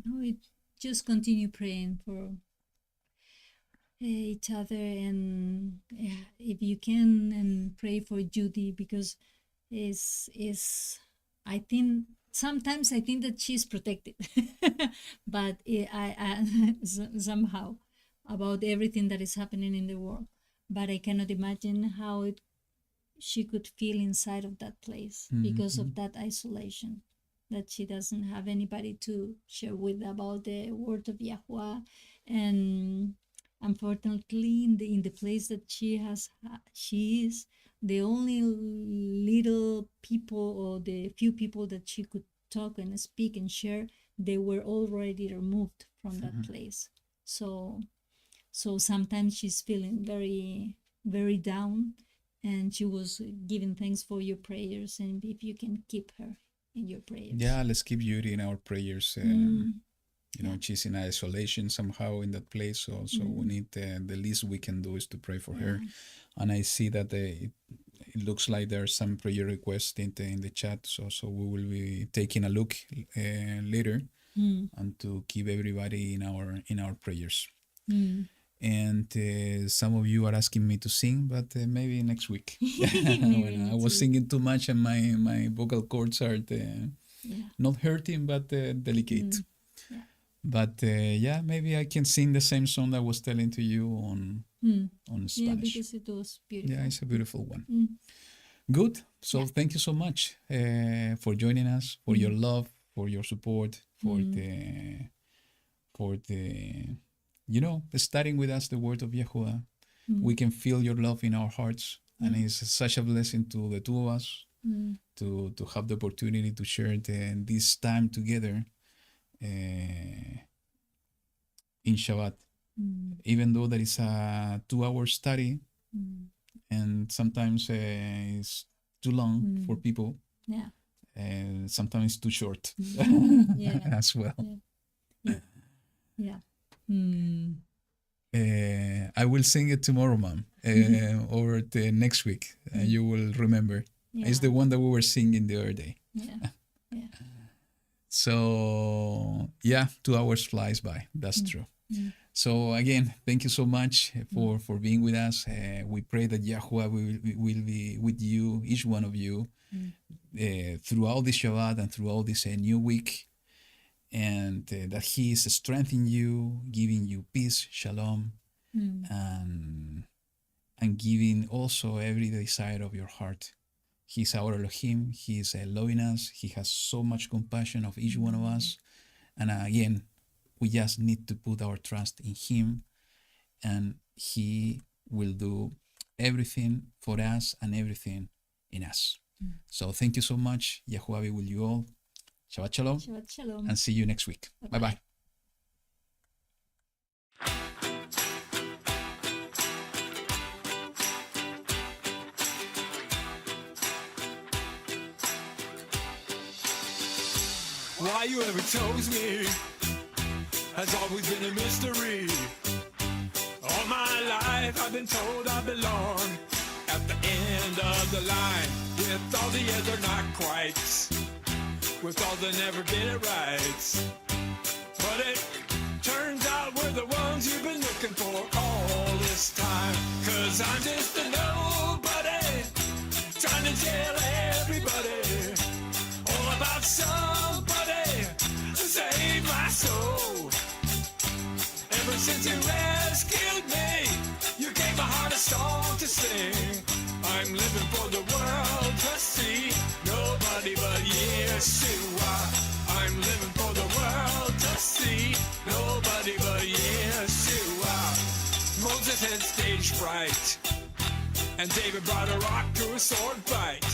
No, it just continue praying for each other, and if you can, and pray for Judy, because I think sometimes I think that she's protected, but I somehow about everything that is happening in the world, but I cannot imagine how she could feel inside of that place because of that isolation, that she doesn't have anybody to share with about the word of YaHuWaH. And unfortunately, in the place that she is the only little people, or the few people that she could talk and speak and share, they were already removed from that place. So sometimes she's feeling very, very down, and she was giving thanks for your prayers, and if you can keep her in your prayers. Yeah, let's keep Yuri in our prayers. She's in isolation somehow in that place, so we need the least we can do is to pray for her. And I see that it looks like there are some prayer requests in the chat, so we will be taking a look later and to keep everybody in our prayers. And some of you are asking me to sing, but maybe next week. Maybe When I next was week. singing too much and my vocal cords are Yeah. not hurting, but delicate. Yeah. But yeah, maybe I can sing the same song that I was telling to you on Yeah, Spanish. because it was beautiful. Yeah, it's a beautiful one. Mm. Good. So thank you so much for joining us, for your love, for your support, for the starting with us the word of YaHuWaH. We can feel your love in our hearts, and it's such a blessing to the two of us to have the opportunity to share this time together in Shabbat. Even though there is a 2-hour study, and sometimes it's too long for people, Yeah. and sometimes too short Yeah. as well. Yeah. I will sing it tomorrow, Mom, or the next week. You will remember. It's the one that we were singing the other day. Yeah. Yeah. So yeah, 2 hours flies by. That's true. So again, thank you so much for being with us. We pray that YaHuWaH will be with you, each one of you, throughout this Shabbat and throughout this new week, and that He is strengthening you, giving you peace, shalom, and giving also every desire of your heart. He's our Elohim. He is loving us. He has so much compassion of each one of us. And again, we just need to put our trust in Him, and He will do everything for us and everything in us. So thank you so much. YaHuWaH be with you all. Shabbat Shalom, Shabbat Shalom. and see you next week. Bye-bye. Why you ever chose me has always been a mystery. All my life I've been told I belong at the end of the line, with all the other not quites, with all the never get it right. But it turns out we're the ones you've been looking for all this time. 'Cause I'm just a nobody, trying to tell everybody all about somebody to save my soul. Ever since you rescued me, you gave my heart a song to sing. I'm living for the world to see, nobody but YaHuWaH. I'm living for the world to see, nobody but YaHuWaH. Moses had stage fright, and David brought a rock to a sword fight.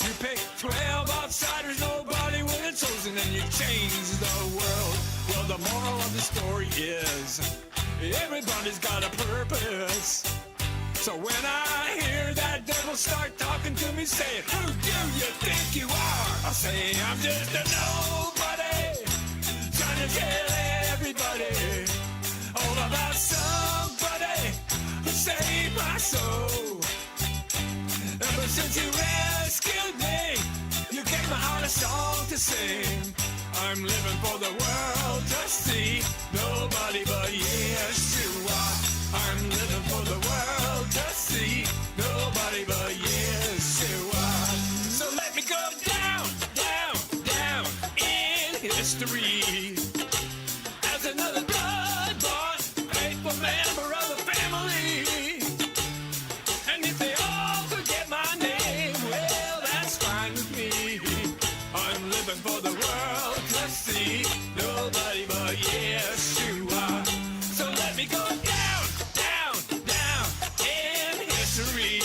You picked 12 outsiders, nobody would have chosen, and you changed the world. Well, the moral of the story is everybody's got a purpose. So when I hear that devil start talking to me, saying, "Who do you think you are?" I'll say, "I'm just a nobody, trying to tell everybody all about somebody who saved my soul. Ever since you rescued me, you gave my heart a song to sing. I'm living for the world to see, nobody but YaHuWaH. I'm living for the world to see, nobody but YaHuWaH. So let me go down, down, down in history as another blood-bought, faithful member of the family. And if they all forget my name, well, that's fine with me. I'm living for the world to see, nobody but YaHuWaH. So let me go down, down, down in history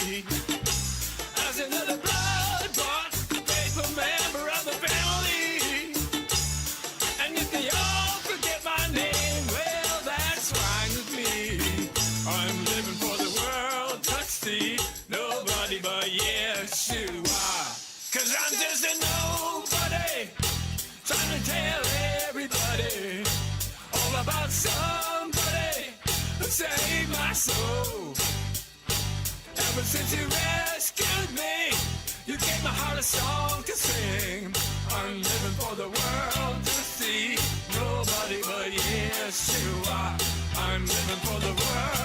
as another blood-bought, faithful member of the family. And if they all forget my name, well, that's fine with me. I'm living for the world to see, nobody but YaHuWaH. 'Cause I'm just a nobody, trying to tell everybody all about somebody who saved my soul. Ever since you rescued me, you gave my heart a song to sing. I'm living for the world to see, nobody but YaHuWaH. Yeshua. I'm living for the world.